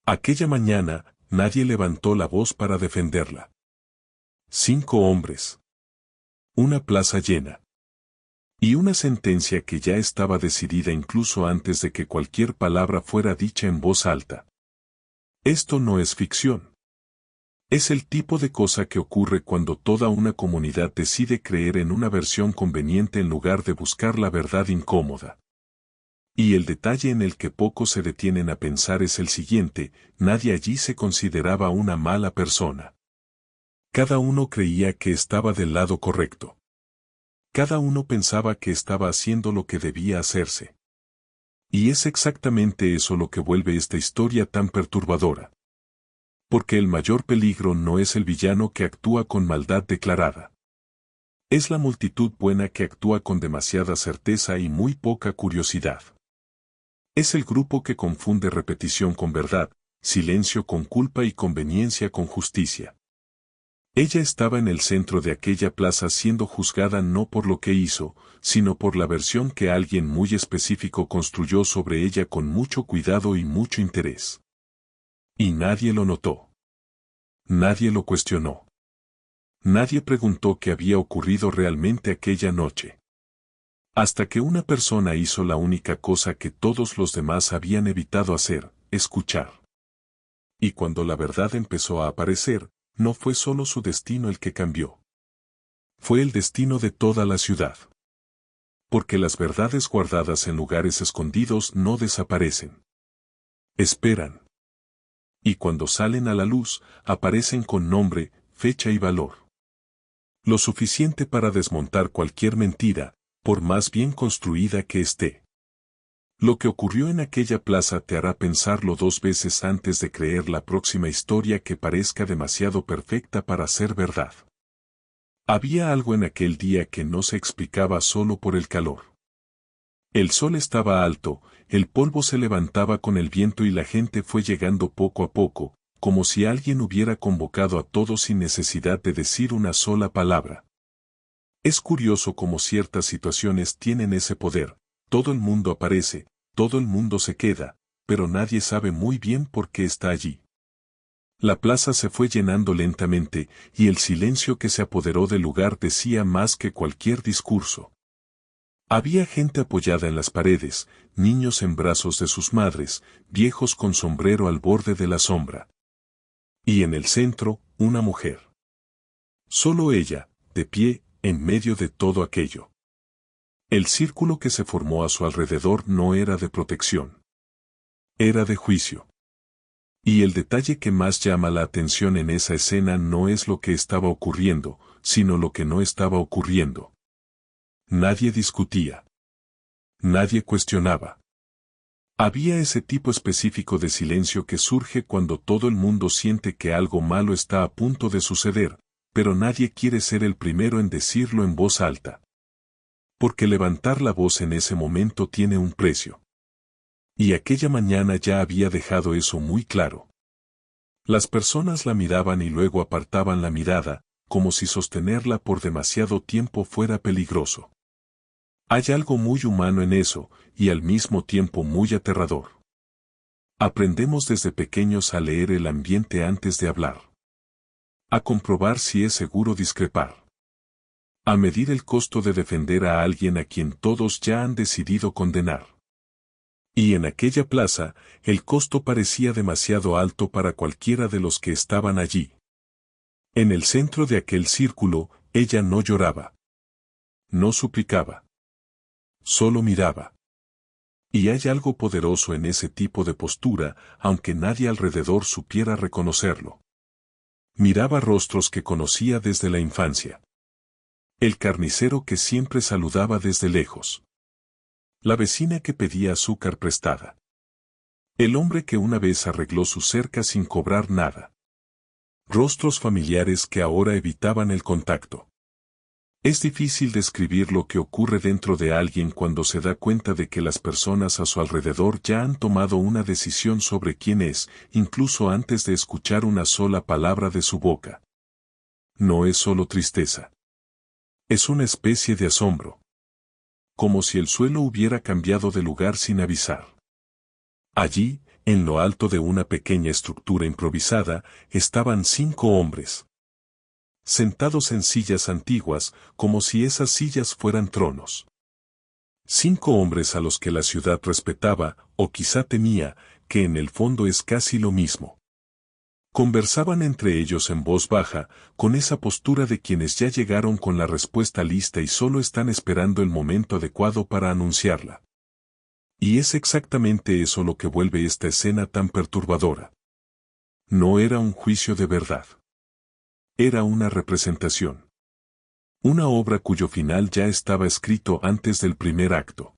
Aquella mañana, nadie levantó la voz para defenderla. 5 hombres. Una plaza llena. Y una sentencia que ya estaba decidida incluso antes de que cualquier palabra fuera dicha en voz alta. Esto no es ficción. Es el tipo de cosa que ocurre cuando toda una comunidad decide creer en una versión conveniente en lugar de buscar la verdad incómoda. Y el detalle en el que pocos se detienen a pensar es el siguiente: nadie allí se consideraba una mala persona. Cada uno creía que estaba del lado correcto. Cada uno pensaba que estaba haciendo lo que debía hacerse. Y es exactamente eso lo que vuelve esta historia tan perturbadora. Porque el mayor peligro no es el villano que actúa con maldad declarada. Es la multitud buena que actúa con demasiada certeza y muy poca curiosidad. Es el grupo que confunde repetición con verdad, silencio con culpa y conveniencia con justicia. Ella estaba en el centro de aquella plaza siendo juzgada no por lo que hizo, sino por la versión que alguien muy específico construyó sobre ella con mucho cuidado y mucho interés. Y nadie lo notó. Nadie lo cuestionó. Nadie preguntó qué había ocurrido realmente aquella noche. Hasta que una persona hizo la única cosa que todos los demás habían evitado hacer: escuchar. Y cuando la verdad empezó a aparecer, no fue solo su destino el que cambió. Fue el destino de toda la ciudad. Porque las verdades guardadas en lugares escondidos no desaparecen. Esperan. Y cuando salen a la luz, aparecen con nombre, fecha y valor. Lo suficiente para desmontar cualquier mentira, por más bien construida que esté. Lo que ocurrió en aquella plaza te hará pensarlo 2 veces antes de creer la próxima historia que parezca demasiado perfecta para ser verdad. Había algo en aquel día que no se explicaba solo por el calor. El sol estaba alto, el polvo se levantaba con el viento y la gente fue llegando poco a poco, como si alguien hubiera convocado a todos sin necesidad de decir una sola palabra. Es curioso cómo ciertas situaciones tienen ese poder: todo el mundo aparece, todo el mundo se queda, pero nadie sabe muy bien por qué está allí. La plaza se fue llenando lentamente, y el silencio que se apoderó del lugar decía más que cualquier discurso. Había gente apoyada en las paredes, niños en brazos de sus madres, viejos con sombrero al borde de la sombra. Y en el centro, una mujer. Solo ella, de pie, en medio de todo aquello. El círculo que se formó a su alrededor no era de protección. Era de juicio. Y el detalle que más llama la atención en esa escena no es lo que estaba ocurriendo, sino lo que no estaba ocurriendo. Nadie discutía. Nadie cuestionaba. Había ese tipo específico de silencio que surge cuando todo el mundo siente que algo malo está a punto de suceder, pero nadie quiere ser el primero en decirlo en voz alta. Porque levantar la voz en ese momento tiene un precio. Y aquella mañana ya había dejado eso muy claro. Las personas la miraban y luego apartaban la mirada, como si sostenerla por demasiado tiempo fuera peligroso. Hay algo muy humano en eso, y al mismo tiempo muy aterrador. Aprendemos desde pequeños a leer el ambiente antes de hablar. A comprobar si es seguro discrepar. A medir el costo de defender a alguien a quien todos ya han decidido condenar. Y en aquella plaza, el costo parecía demasiado alto para cualquiera de los que estaban allí. En el centro de aquel círculo, ella no lloraba. No suplicaba. Solo miraba. Y hay algo poderoso en ese tipo de postura, aunque nadie alrededor supiera reconocerlo. Miraba rostros que conocía desde la infancia. El carnicero que siempre saludaba desde lejos. La vecina que pedía azúcar prestada. El hombre que una vez arregló su cerca sin cobrar nada. Rostros familiares que ahora evitaban el contacto. Es difícil describir lo que ocurre dentro de alguien cuando se da cuenta de que las personas a su alrededor ya han tomado una decisión sobre quién es, incluso antes de escuchar una sola palabra de su boca. No es solo tristeza. Es una especie de asombro. Como si el suelo hubiera cambiado de lugar sin avisar. Allí, en lo alto de una pequeña estructura improvisada, estaban 5 hombres. Sentados en sillas antiguas, como si esas sillas fueran tronos. 5 hombres a los que la ciudad respetaba, o quizá temía, que en el fondo es casi lo mismo. Conversaban entre ellos en voz baja, con esa postura de quienes ya llegaron con la respuesta lista y solo están esperando el momento adecuado para anunciarla. Y es exactamente eso lo que vuelve esta escena tan perturbadora. No era un juicio de verdad. Era una representación. Una obra cuyo final ya estaba escrito antes del primer acto.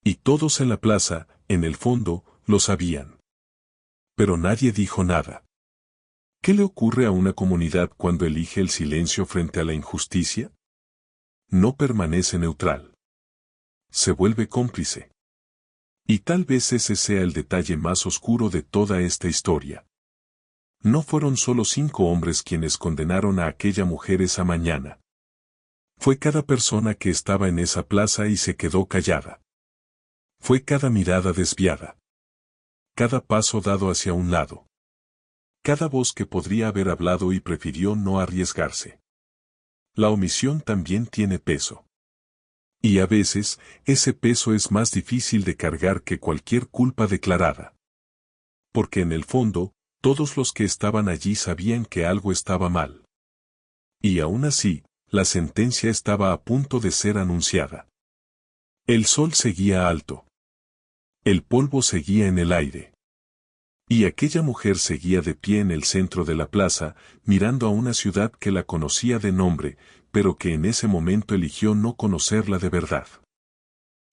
Y todos en la plaza, en el fondo, lo sabían. Pero nadie dijo nada. ¿Qué le ocurre a una comunidad cuando elige el silencio frente a la injusticia? No permanece neutral. Se vuelve cómplice. Y tal vez ese sea el detalle más oscuro de toda esta historia. No fueron solo 5 hombres quienes condenaron a aquella mujer esa mañana. Fue cada persona que estaba en esa plaza y se quedó callada. Fue cada mirada desviada. Cada paso dado hacia un lado. Cada voz que podría haber hablado y prefirió no arriesgarse. La omisión también tiene peso. Y a veces, ese peso es más difícil de cargar que cualquier culpa declarada. Porque en el fondo, todos los que estaban allí sabían que algo estaba mal. Y aún así, la sentencia estaba a punto de ser anunciada. El sol seguía alto. El polvo seguía en el aire. Y aquella mujer seguía de pie en el centro de la plaza, mirando a una ciudad que la conocía de nombre, pero que en ese momento eligió no conocerla de verdad.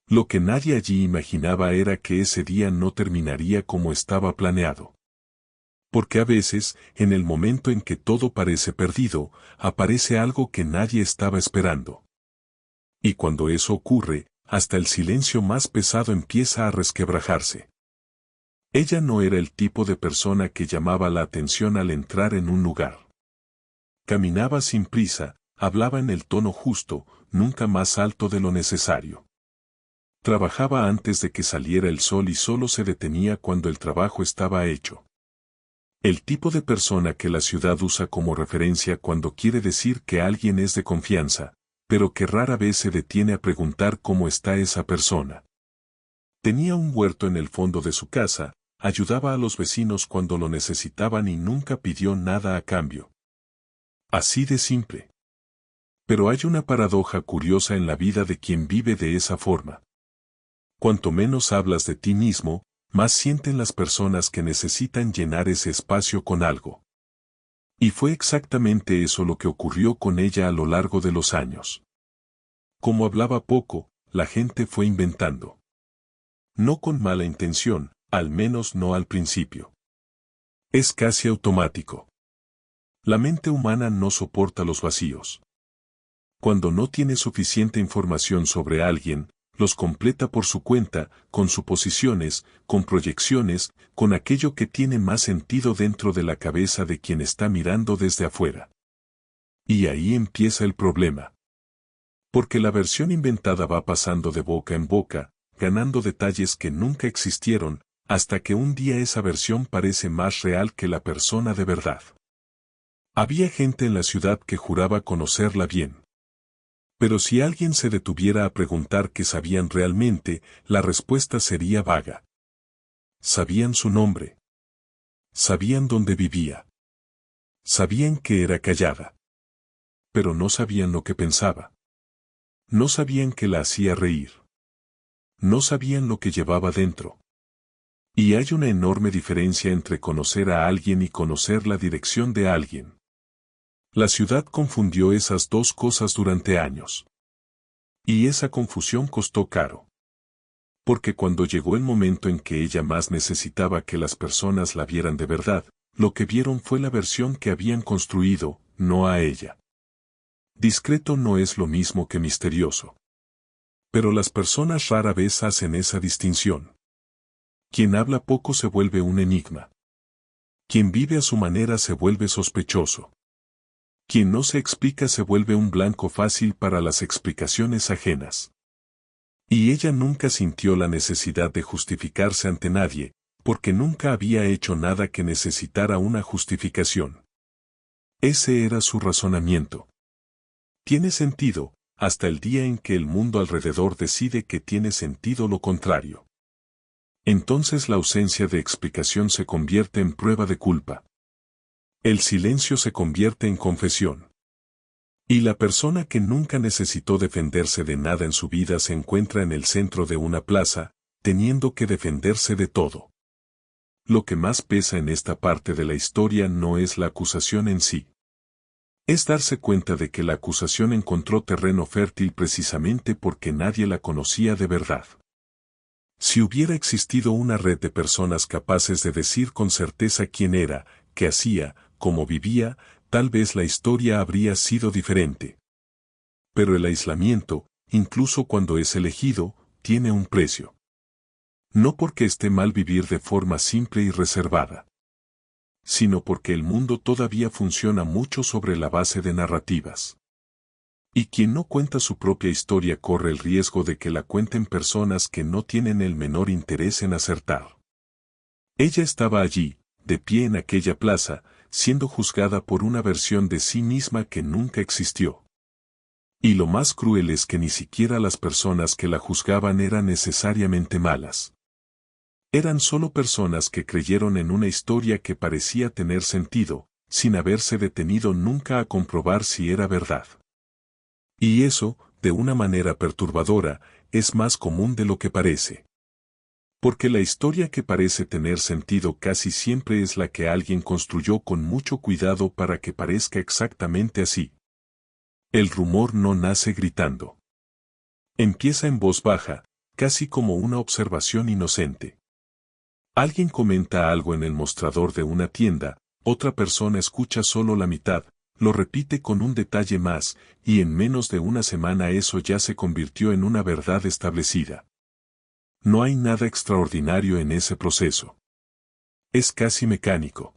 Lo que nadie allí imaginaba era que ese día no terminaría como estaba planeado. Porque a veces, en el momento en que todo parece perdido, aparece algo que nadie estaba esperando. Y cuando eso ocurre, hasta el silencio más pesado empieza a resquebrajarse. Ella no era el tipo de persona que llamaba la atención al entrar en un lugar. Caminaba sin prisa, hablaba en el tono justo, nunca más alto de lo necesario. Trabajaba antes de que saliera el sol y solo se detenía cuando el trabajo estaba hecho. El tipo de persona que la ciudad usa como referencia cuando quiere decir que alguien es de confianza, pero que rara vez se detiene a preguntar cómo está esa persona. Tenía un huerto en el fondo de su casa, ayudaba a los vecinos cuando lo necesitaban y nunca pidió nada a cambio. Así de simple. Pero hay una paradoja curiosa en la vida de quien vive de esa forma. Cuanto menos hablas de ti mismo, más sienten las personas que necesitan llenar ese espacio con algo. Y fue exactamente eso lo que ocurrió con ella a lo largo de los años. Como hablaba poco, la gente fue inventando. No con mala intención, al menos no al principio. Es casi automático. La mente humana no soporta los vacíos. Cuando no tiene suficiente información sobre alguien, los completa por su cuenta, con suposiciones, con proyecciones, con aquello que tiene más sentido dentro de la cabeza de quien está mirando desde afuera. Y ahí empieza el problema. Porque la versión inventada va pasando de boca en boca, ganando detalles que nunca existieron, hasta que un día esa versión parece más real que la persona de verdad. Había gente en la ciudad que juraba conocerla bien. Pero si alguien se detuviera a preguntar qué sabían realmente, la respuesta sería vaga. Sabían su nombre. Sabían dónde vivía. Sabían que era callada. Pero no sabían lo que pensaba. No sabían que la hacía reír. No sabían lo que llevaba dentro. Y hay una enorme diferencia entre conocer a alguien y conocer la dirección de alguien. La ciudad confundió esas dos cosas durante años. Y esa confusión costó caro. Porque cuando llegó el momento en que ella más necesitaba que las personas la vieran de verdad, lo que vieron fue la versión que habían construido, no a ella. Discreto no es lo mismo que misterioso. Pero las personas rara vez hacen esa distinción. Quien habla poco se vuelve un enigma. Quien vive a su manera se vuelve sospechoso. Quien no se explica se vuelve un blanco fácil para las explicaciones ajenas. Y ella nunca sintió la necesidad de justificarse ante nadie, porque nunca había hecho nada que necesitara una justificación. Ese era su razonamiento. Tiene sentido, hasta el día en que el mundo alrededor decide que tiene sentido lo contrario. Entonces la ausencia de explicación se convierte en prueba de culpa. El silencio se convierte en confesión. Y la persona que nunca necesitó defenderse de nada en su vida se encuentra en el centro de una plaza, teniendo que defenderse de todo. Lo que más pesa en esta parte de la historia no es la acusación en sí. Es darse cuenta de que la acusación encontró terreno fértil precisamente porque nadie la conocía de verdad. Si hubiera existido una red de personas capaces de decir con certeza quién era, qué hacía, cómo vivía, tal vez la historia habría sido diferente. Pero el aislamiento, incluso cuando es elegido, tiene un precio. No porque esté mal vivir de forma simple y reservada, sino porque el mundo todavía funciona mucho sobre la base de narrativas. Y quien no cuenta su propia historia corre el riesgo de que la cuenten personas que no tienen el menor interés en acertar. Ella estaba allí, de pie en aquella plaza, siendo juzgada por una versión de sí misma que nunca existió. Y lo más cruel es que ni siquiera las personas que la juzgaban eran necesariamente malas. Eran solo personas que creyeron en una historia que parecía tener sentido, sin haberse detenido nunca a comprobar si era verdad. Y eso, de una manera perturbadora, es más común de lo que parece. Porque la historia que parece tener sentido casi siempre es la que alguien construyó con mucho cuidado para que parezca exactamente así. El rumor no nace gritando. Empieza en voz baja, casi como una observación inocente. Alguien comenta algo en el mostrador de una tienda, otra persona escucha solo la mitad, lo repite con un detalle más, y en menos de una semana eso ya se convirtió en una verdad establecida. No hay nada extraordinario en ese proceso. Es casi mecánico.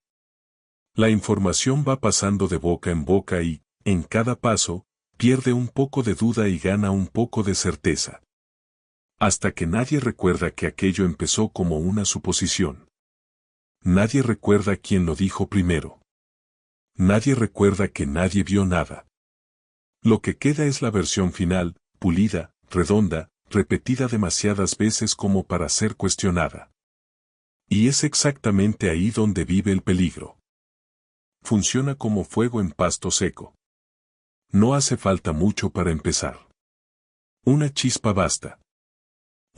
La información va pasando de boca en boca y, en cada paso, pierde un poco de duda y gana un poco de certeza. Hasta que nadie recuerda que aquello empezó como una suposición. Nadie recuerda quién lo dijo primero. Nadie recuerda que nadie vio nada. Lo que queda es la versión final, pulida, redonda, repetida demasiadas veces como para ser cuestionada. Y es exactamente ahí donde vive el peligro. Funciona como fuego en pasto seco. No hace falta mucho para empezar. Una chispa basta.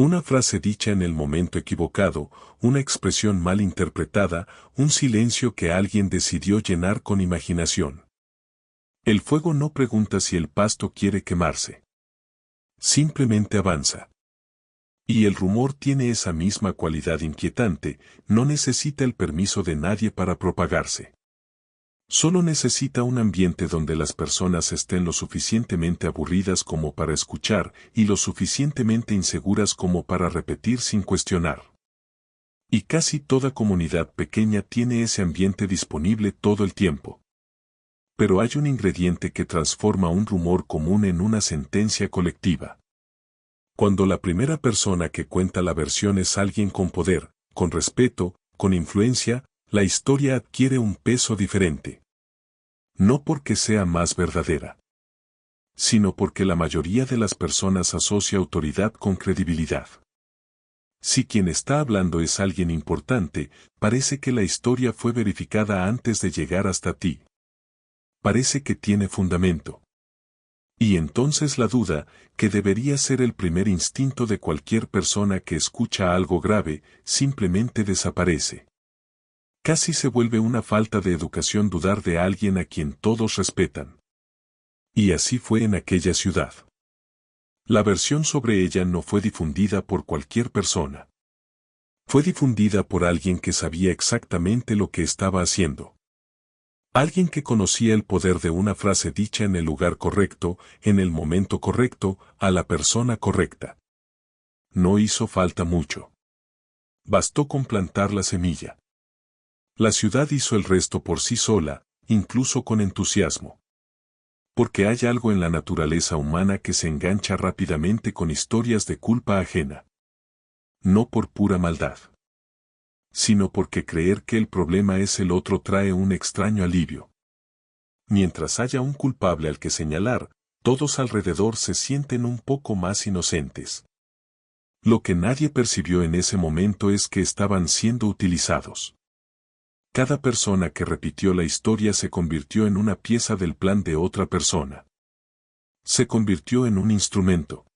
Una frase dicha en el momento equivocado, una expresión mal interpretada, un silencio que alguien decidió llenar con imaginación. El fuego no pregunta si el pasto quiere quemarse. Simplemente avanza. Y el rumor tiene esa misma cualidad inquietante, no necesita el permiso de nadie para propagarse. Solo necesita un ambiente donde las personas estén lo suficientemente aburridas como para escuchar y lo suficientemente inseguras como para repetir sin cuestionar. Y casi toda comunidad pequeña tiene ese ambiente disponible todo el tiempo. Pero hay un ingrediente que transforma un rumor común en una sentencia colectiva. Cuando la primera persona que cuenta la versión es alguien con poder, con respeto, con influencia, la historia adquiere un peso diferente. No porque sea más verdadera, sino porque la mayoría de las personas asocia autoridad con credibilidad. Si quien está hablando es alguien importante, parece que la historia fue verificada antes de llegar hasta ti. Parece que tiene fundamento. Y entonces la duda, que debería ser el primer instinto de cualquier persona que escucha algo grave, simplemente desaparece. Casi se vuelve una falta de educación dudar de alguien a quien todos respetan. Y así fue en aquella ciudad. La versión sobre ella no fue difundida por cualquier persona. Fue difundida por alguien que sabía exactamente lo que estaba haciendo. Alguien que conocía el poder de una frase dicha en el lugar correcto, en el momento correcto, a la persona correcta. No hizo falta mucho. Bastó con plantar la semilla. La ciudad hizo el resto por sí sola, incluso con entusiasmo. Porque hay algo en la naturaleza humana que se engancha rápidamente con historias de culpa ajena. No por pura maldad. sino porque creer que el problema es el otro trae un extraño alivio. Mientras haya un culpable al que señalar, todos alrededor se sienten un poco más inocentes. Lo que nadie percibió en ese momento es que estaban siendo utilizados. Cada persona que repitió la historia se convirtió en una pieza del plan de otra persona. Se convirtió en un instrumento.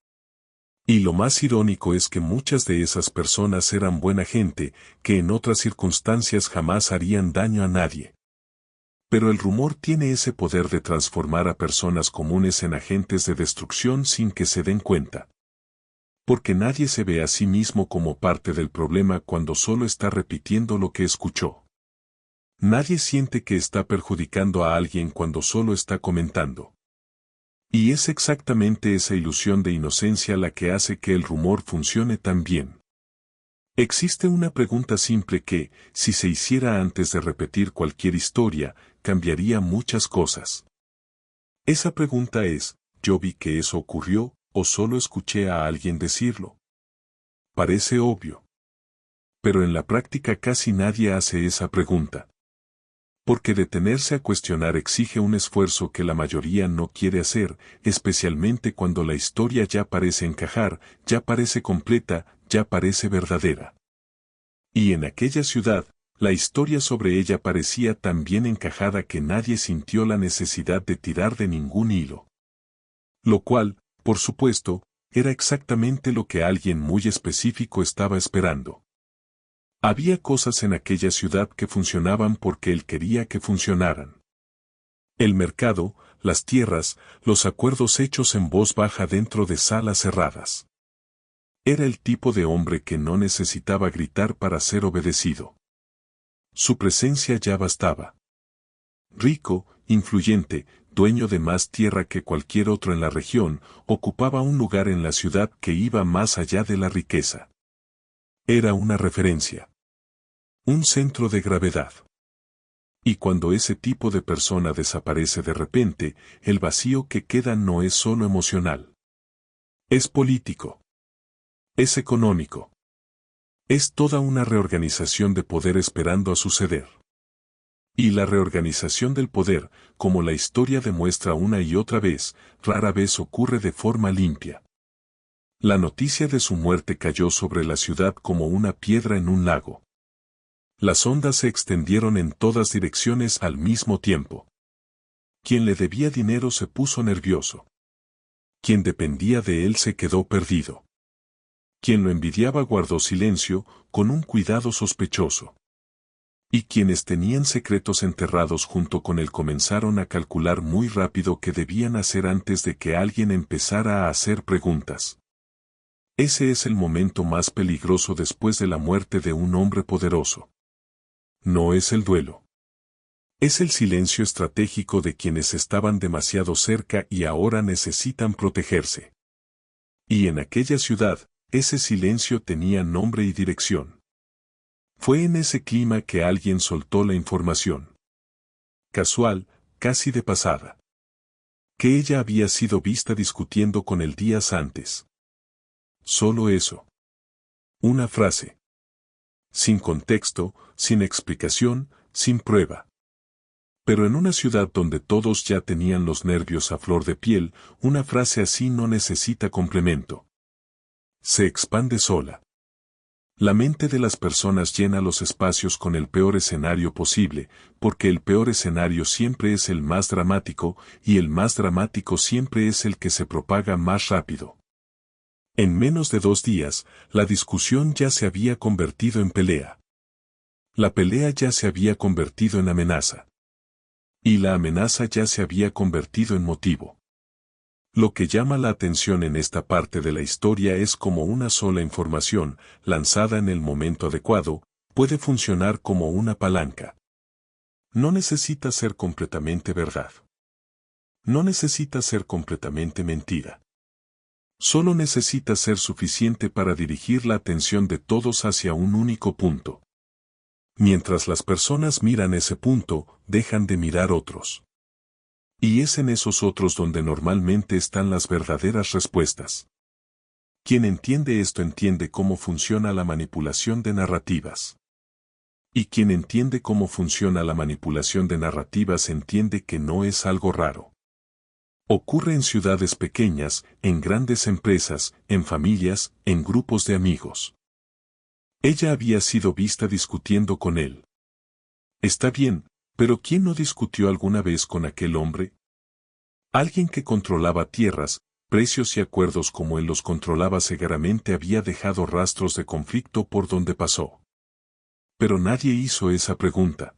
Y lo más irónico es que muchas de esas personas eran buena gente, que en otras circunstancias jamás harían daño a nadie. Pero el rumor tiene ese poder de transformar a personas comunes en agentes de destrucción sin que se den cuenta. Porque nadie se ve a sí mismo como parte del problema cuando solo está repitiendo lo que escuchó. Nadie siente que está perjudicando a alguien cuando solo está comentando. Y es exactamente esa ilusión de inocencia la que hace que el rumor funcione tan bien. Existe una pregunta simple que, si se hiciera antes de repetir cualquier historia, cambiaría muchas cosas. Esa pregunta es, ¿yo vi que eso ocurrió, o solo escuché a alguien decirlo? Parece obvio. Pero en la práctica casi nadie hace esa pregunta. Porque detenerse a cuestionar exige un esfuerzo que la mayoría no quiere hacer, especialmente cuando la historia ya parece encajar, ya parece completa, ya parece verdadera. Y en aquella ciudad, la historia sobre ella parecía tan bien encajada que nadie sintió la necesidad de tirar de ningún hilo. Lo cual, por supuesto, era exactamente lo que alguien muy específico estaba esperando. Había cosas en aquella ciudad que funcionaban porque él quería que funcionaran. El mercado, las tierras, los acuerdos hechos en voz baja dentro de salas cerradas. Era el tipo de hombre que no necesitaba gritar para ser obedecido. Su presencia ya bastaba. Rico, influyente, dueño de más tierra que cualquier otro en la región, ocupaba un lugar en la ciudad que iba más allá de la riqueza. Era una referencia. Un centro de gravedad. Y cuando ese tipo de persona desaparece de repente, el vacío que queda no es solo emocional. Es político. Es económico. Es toda una reorganización de poder esperando a suceder. Y la reorganización del poder, como la historia demuestra una y otra vez, rara vez ocurre de forma limpia. La noticia de su muerte cayó sobre la ciudad como una piedra en un lago. Las ondas se extendieron en todas direcciones al mismo tiempo. Quien le debía dinero se puso nervioso. Quien dependía de él se quedó perdido. Quien lo envidiaba guardó silencio, con un cuidado sospechoso. Y quienes tenían secretos enterrados junto con él comenzaron a calcular muy rápido qué debían hacer antes de que alguien empezara a hacer preguntas. Ese es el momento más peligroso después de la muerte de un hombre poderoso. No es el duelo. Es el silencio estratégico de quienes estaban demasiado cerca y ahora necesitan protegerse. Y en aquella ciudad, ese silencio tenía nombre y dirección. Fue en ese clima que alguien soltó la información. Casual, casi de pasada. Que ella había sido vista discutiendo con él días antes. Solo eso. Una frase. Sin contexto, sin explicación, sin prueba. Pero en una ciudad donde todos ya tenían los nervios a flor de piel, una frase así no necesita complemento. Se expande sola. La mente de las personas llena los espacios con el peor escenario posible, porque el peor escenario siempre es el más dramático, y el más dramático siempre es el que se propaga más rápido. En menos de 2 días, la discusión ya se había convertido en pelea. La pelea ya se había convertido en amenaza. Y la amenaza ya se había convertido en motivo. Lo que llama la atención en esta parte de la historia es cómo una sola información, lanzada en el momento adecuado, puede funcionar como una palanca. No necesita ser completamente verdad. No necesita ser completamente mentira. Solo necesita ser suficiente para dirigir la atención de todos hacia un único punto. Mientras las personas miran ese punto, dejan de mirar otros. Y es en esos otros donde normalmente están las verdaderas respuestas. Quien entiende esto entiende cómo funciona la manipulación de narrativas. Y quien entiende cómo funciona la manipulación de narrativas entiende que no es algo raro. Ocurre en ciudades pequeñas, en grandes empresas, en familias, en grupos de amigos. Ella había sido vista discutiendo con él. Está bien, pero ¿quién no discutió alguna vez con aquel hombre? Alguien que controlaba tierras, precios y acuerdos como él los controlaba seguramente había dejado rastros de conflicto por donde pasó. Pero nadie hizo esa pregunta.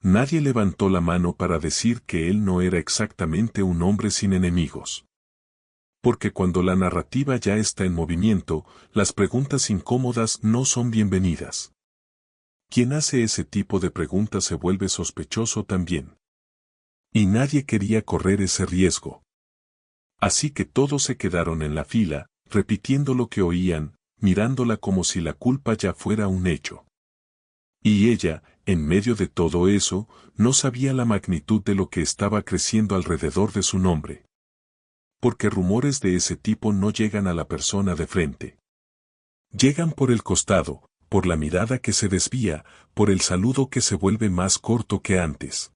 Nadie levantó la mano para decir que él no era exactamente un hombre sin enemigos. Porque cuando la narrativa ya está en movimiento, las preguntas incómodas no son bienvenidas. Quien hace ese tipo de preguntas se vuelve sospechoso también. Y nadie quería correr ese riesgo. Así que todos se quedaron en la fila, repitiendo lo que oían, mirándola como si la culpa ya fuera un hecho. Y ella, en medio de todo eso, no sabía la magnitud de lo que estaba creciendo alrededor de su nombre. Porque rumores de ese tipo no llegan a la persona de frente. Llegan por el costado, por la mirada que se desvía, por el saludo que se vuelve más corto que antes.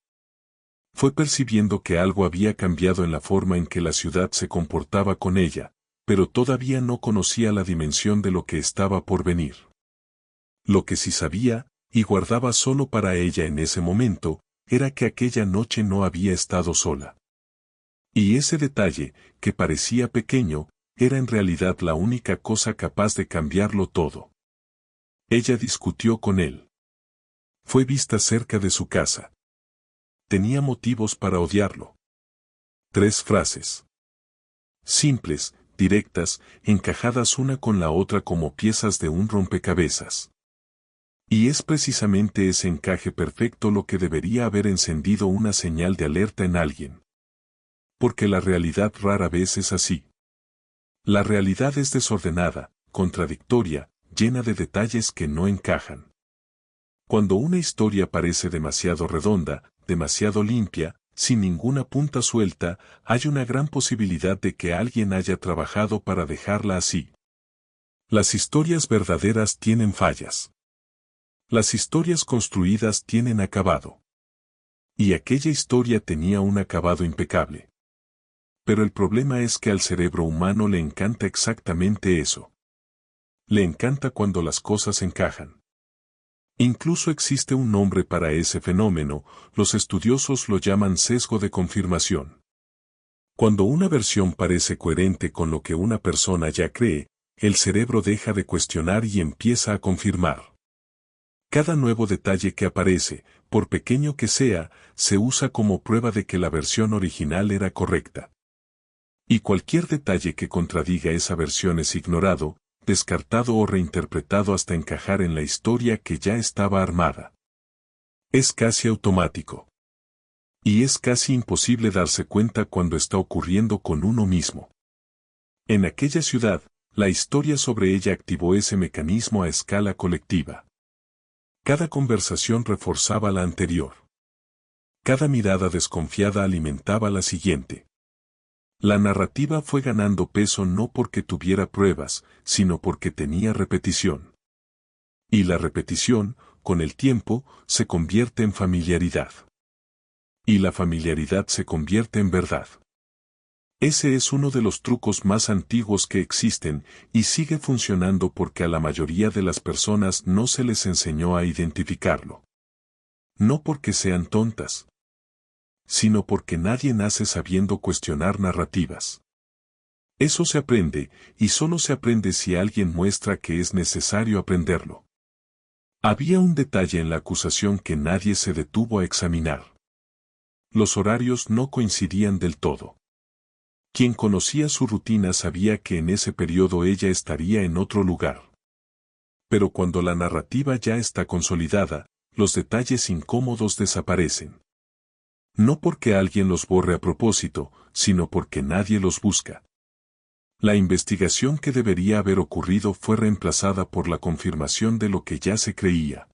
Fue percibiendo que algo había cambiado en la forma en que la ciudad se comportaba con ella, pero todavía no conocía la dimensión de lo que estaba por venir. Lo que sí sabía, y guardaba solo para ella en ese momento, era que aquella noche no había estado sola. Y ese detalle, que parecía pequeño, era en realidad la única cosa capaz de cambiarlo todo. Ella discutió con él. Fue vista cerca de su casa. Tenía motivos para odiarlo. 3 frases. Simples, directas, encajadas una con la otra como piezas de un rompecabezas. Y es precisamente ese encaje perfecto lo que debería haber encendido una señal de alerta en alguien. Porque la realidad rara vez es así. La realidad es desordenada, contradictoria, llena de detalles que no encajan. Cuando una historia parece demasiado redonda, demasiado limpia, sin ninguna punta suelta, hay una gran posibilidad de que alguien haya trabajado para dejarla así. Las historias verdaderas tienen fallas. Las historias construidas tienen acabado. Y aquella historia tenía un acabado impecable. Pero el problema es que al cerebro humano le encanta exactamente eso. Le encanta cuando las cosas encajan. Incluso existe un nombre para ese fenómeno, los estudiosos lo llaman sesgo de confirmación. Cuando una versión parece coherente con lo que una persona ya cree, el cerebro deja de cuestionar y empieza a confirmar. Cada nuevo detalle que aparece, por pequeño que sea, se usa como prueba de que la versión original era correcta. Y cualquier detalle que contradiga esa versión es ignorado, descartado o reinterpretado hasta encajar en la historia que ya estaba armada. Es casi automático. Y es casi imposible darse cuenta cuando está ocurriendo con uno mismo. En aquella ciudad, la historia sobre ella activó ese mecanismo a escala colectiva. Cada conversación reforzaba la anterior. Cada mirada desconfiada alimentaba la siguiente. La narrativa fue ganando peso no porque tuviera pruebas, sino porque tenía repetición. Y la repetición, con el tiempo, se convierte en familiaridad. Y la familiaridad se convierte en verdad. Ese es uno de los trucos más antiguos que existen, y sigue funcionando porque a la mayoría de las personas no se les enseñó a identificarlo. No porque sean tontas, sino porque nadie nace sabiendo cuestionar narrativas. Eso se aprende, y solo se aprende si alguien muestra que es necesario aprenderlo. Había un detalle en la acusación que nadie se detuvo a examinar. Los horarios no coincidían del todo. Quien conocía su rutina sabía que en ese periodo ella estaría en otro lugar. Pero cuando la narrativa ya está consolidada, los detalles incómodos desaparecen. No porque alguien los borre a propósito, sino porque nadie los busca. La investigación que debería haber ocurrido fue reemplazada por la confirmación de lo que ya se creía.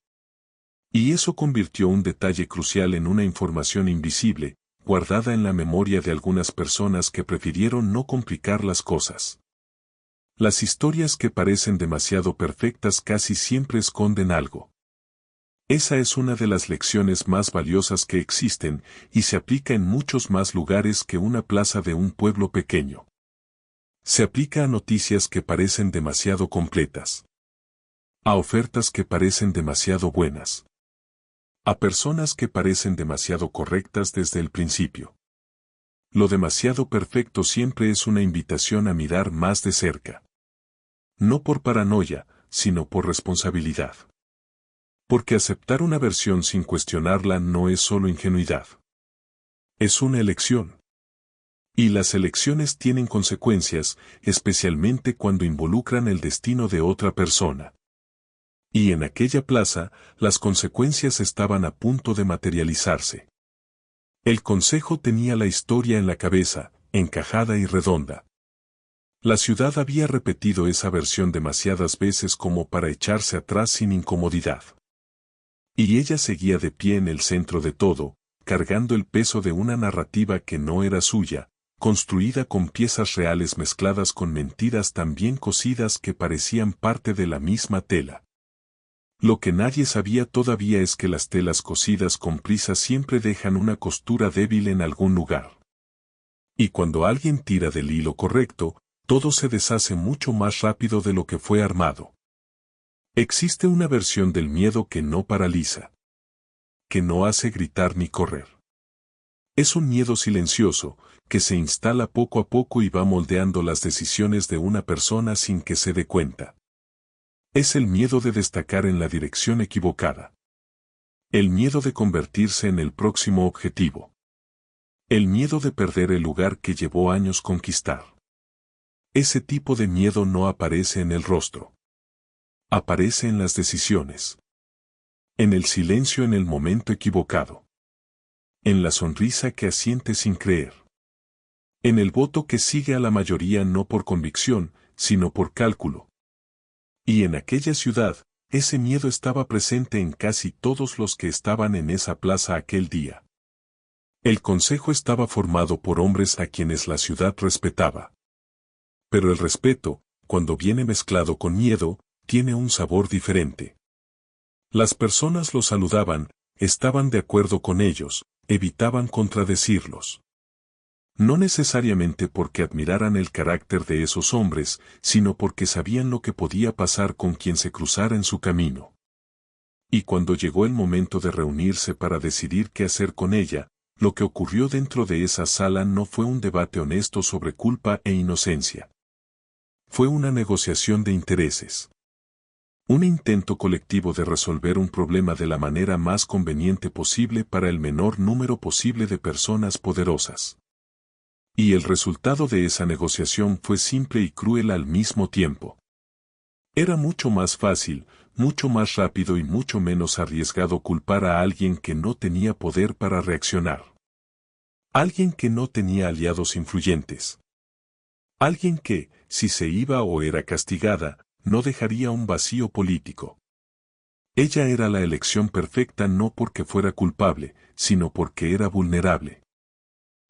Y eso convirtió un detalle crucial en una información invisible, guardada en la memoria de algunas personas que prefirieron no complicar las cosas. Las historias que parecen demasiado perfectas casi siempre esconden algo. Esa es una de las lecciones más valiosas que existen y se aplica en muchos más lugares que una plaza de un pueblo pequeño. Se aplica a noticias que parecen demasiado completas. A ofertas que parecen demasiado buenas. A personas que parecen demasiado correctas desde el principio. Lo demasiado perfecto siempre es una invitación a mirar más de cerca. No por paranoia, sino por responsabilidad. Porque aceptar una versión sin cuestionarla no es solo ingenuidad. Es una elección. Y las elecciones tienen consecuencias, especialmente cuando involucran el destino de otra persona. Y en aquella plaza, las consecuencias estaban a punto de materializarse. El consejo tenía la historia en la cabeza, encajada y redonda. La ciudad había repetido esa versión demasiadas veces como para echarse atrás sin incomodidad. Y ella seguía de pie en el centro de todo, cargando el peso de una narrativa que no era suya, construida con piezas reales mezcladas con mentiras tan bien cosidas que parecían parte de la misma tela. Lo que nadie sabía todavía es que las telas cosidas con prisa siempre dejan una costura débil en algún lugar. Y cuando alguien tira del hilo correcto, todo se deshace mucho más rápido de lo que fue armado. Existe una versión del miedo que no paraliza. Que no hace gritar ni correr. Es un miedo silencioso, que se instala poco a poco y va moldeando las decisiones de una persona sin que se dé cuenta. Es el miedo de destacar en la dirección equivocada. El miedo de convertirse en el próximo objetivo. El miedo de perder el lugar que llevó años conquistar. Ese tipo de miedo no aparece en el rostro. Aparece en las decisiones. En el silencio en el momento equivocado. En la sonrisa que asiente sin creer. En el voto que sigue a la mayoría no por convicción, sino por cálculo. Y en aquella ciudad, ese miedo estaba presente en casi todos los que estaban en esa plaza aquel día. El consejo estaba formado por hombres a quienes la ciudad respetaba. Pero el respeto, cuando viene mezclado con miedo, tiene un sabor diferente. Las personas los saludaban, estaban de acuerdo con ellos, evitaban contradecirlos. No necesariamente porque admiraran el carácter de esos hombres, sino porque sabían lo que podía pasar con quien se cruzara en su camino. Y cuando llegó el momento de reunirse para decidir qué hacer con ella, lo que ocurrió dentro de esa sala no fue un debate honesto sobre culpa e inocencia. Fue una negociación de intereses. Un intento colectivo de resolver un problema de la manera más conveniente posible para el menor número posible de personas poderosas. Y el resultado de esa negociación fue simple y cruel al mismo tiempo. Era mucho más fácil, mucho más rápido y mucho menos arriesgado culpar a alguien que no tenía poder para reaccionar. Alguien que no tenía aliados influyentes. Alguien que, si se iba o era castigada, no dejaría un vacío político. Ella era la elección perfecta no porque fuera culpable, sino porque era vulnerable.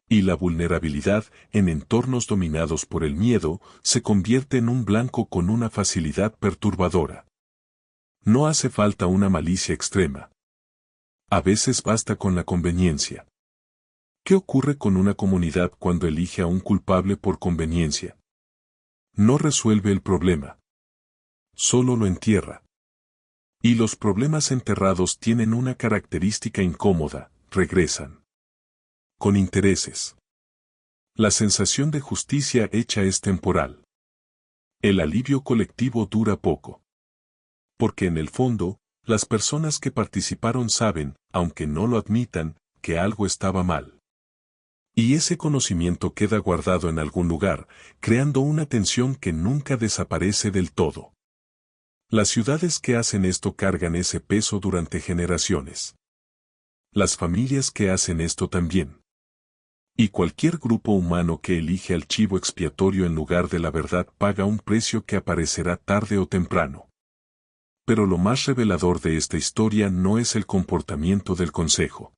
Y la vulnerabilidad, en entornos dominados por el miedo, se convierte en un blanco con una facilidad perturbadora. No hace falta una malicia extrema. A veces basta con la conveniencia. ¿Qué ocurre con una comunidad cuando elige a un culpable por conveniencia? No resuelve el problema. Solo lo entierra. Y los problemas enterrados tienen una característica incómoda, regresan. Con intereses. La sensación de justicia hecha es temporal. El alivio colectivo dura poco. Porque en el fondo, las personas que participaron saben, aunque no lo admitan, que algo estaba mal. Y ese conocimiento queda guardado en algún lugar, creando una tensión que nunca desaparece del todo. Las ciudades que hacen esto cargan ese peso durante generaciones. Las familias que hacen esto también. Y cualquier grupo humano que elige al chivo expiatorio en lugar de la verdad paga un precio que aparecerá tarde o temprano. Pero lo más revelador de esta historia no es el comportamiento del consejo.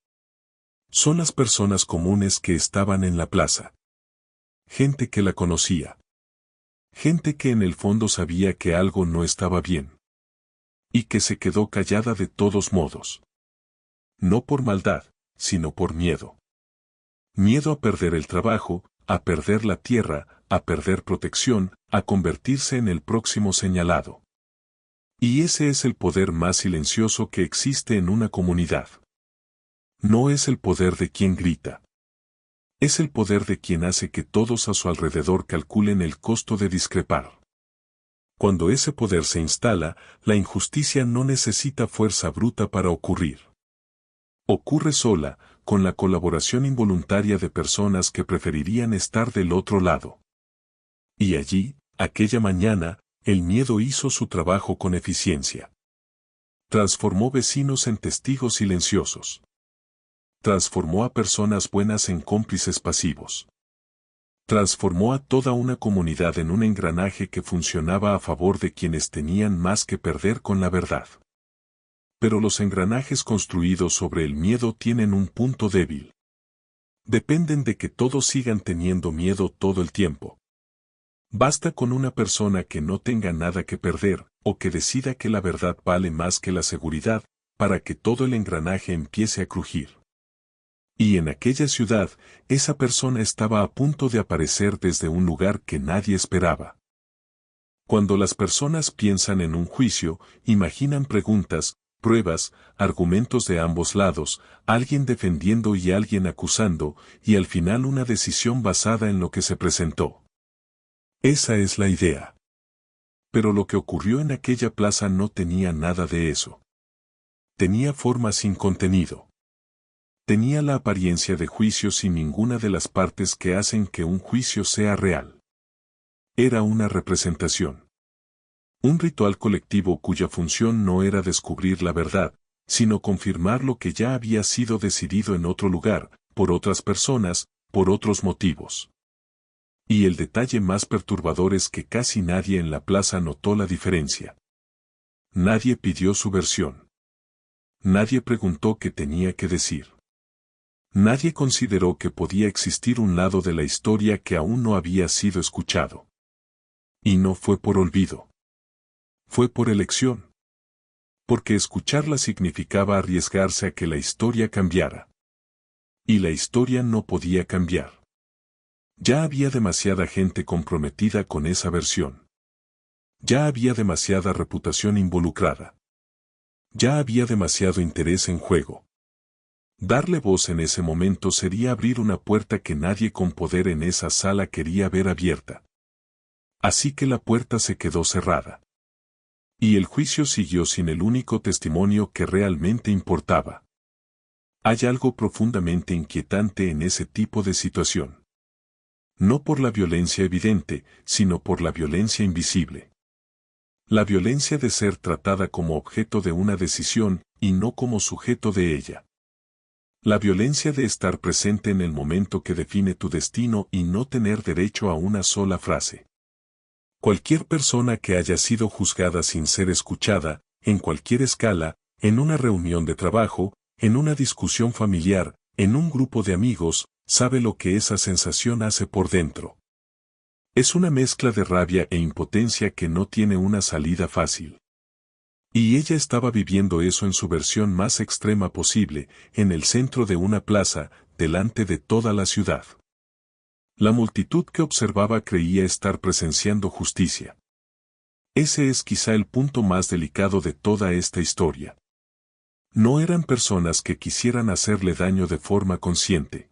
Son las personas comunes que estaban en la plaza. Gente que la conocía. Gente que en el fondo sabía que algo no estaba bien. y que se quedó callada de todos modos. No por maldad, sino por miedo. Miedo a perder el trabajo, a perder la tierra, a perder protección, a convertirse en el próximo señalado. Y ese es el poder más silencioso que existe en una comunidad. No es el poder de quien grita. Es el poder de quien hace que todos a su alrededor calculen el costo de discrepar. Cuando ese poder se instala, la injusticia no necesita fuerza bruta para ocurrir. Ocurre sola, con la colaboración involuntaria de personas que preferirían estar del otro lado. Y allí, aquella mañana, el miedo hizo su trabajo con eficiencia. Transformó vecinos en testigos silenciosos. Transformó a personas buenas en cómplices pasivos. Transformó a toda una comunidad en un engranaje que funcionaba a favor de quienes tenían más que perder con la verdad. Pero los engranajes construidos sobre el miedo tienen un punto débil. Dependen de que todos sigan teniendo miedo todo el tiempo. Basta con una persona que no tenga nada que perder, o que decida que la verdad vale más que la seguridad, para que todo el engranaje empiece a crujir. Y en aquella ciudad, esa persona estaba a punto de aparecer desde un lugar que nadie esperaba. Cuando las personas piensan en un juicio, imaginan preguntas, pruebas, argumentos de ambos lados, alguien defendiendo y alguien acusando, y al final una decisión basada en lo que se presentó. Esa es la idea. Pero lo que ocurrió en aquella plaza no tenía nada de eso. Tenía forma sin contenido. Tenía la apariencia de juicio sin ninguna de las partes que hacen que un juicio sea real. Era una representación. Un ritual colectivo cuya función no era descubrir la verdad, sino confirmar lo que ya había sido decidido en otro lugar, por otras personas, por otros motivos. Y el detalle más perturbador es que casi nadie en la plaza notó la diferencia. Nadie pidió su versión. Nadie preguntó qué tenía que decir. Nadie consideró que podía existir un lado de la historia que aún no había sido escuchado. Y no fue por olvido. Fue por elección. Porque escucharla significaba arriesgarse a que la historia cambiara. Y la historia no podía cambiar. Ya había demasiada gente comprometida con esa versión. Ya había demasiada reputación involucrada. Ya había demasiado interés en juego. Darle voz en ese momento sería abrir una puerta que nadie con poder en esa sala quería ver abierta. Así que la puerta se quedó cerrada. Y el juicio siguió sin el único testimonio que realmente importaba. Hay algo profundamente inquietante en ese tipo de situación. No por la violencia evidente, sino por la violencia invisible. La violencia de ser tratada como objeto de una decisión, y no como sujeto de ella. La violencia de estar presente en el momento que define tu destino y no tener derecho a una sola frase. Cualquier persona que haya sido juzgada sin ser escuchada, en cualquier escala, en una reunión de trabajo, en una discusión familiar, en un grupo de amigos, sabe lo que esa sensación hace por dentro. Es una mezcla de rabia e impotencia que no tiene una salida fácil. Y ella estaba viviendo eso en su versión más extrema posible, en el centro de una plaza, delante de toda la ciudad. La multitud que observaba creía estar presenciando justicia. Ese es quizá el punto más delicado de toda esta historia. No eran personas que quisieran hacerle daño de forma consciente.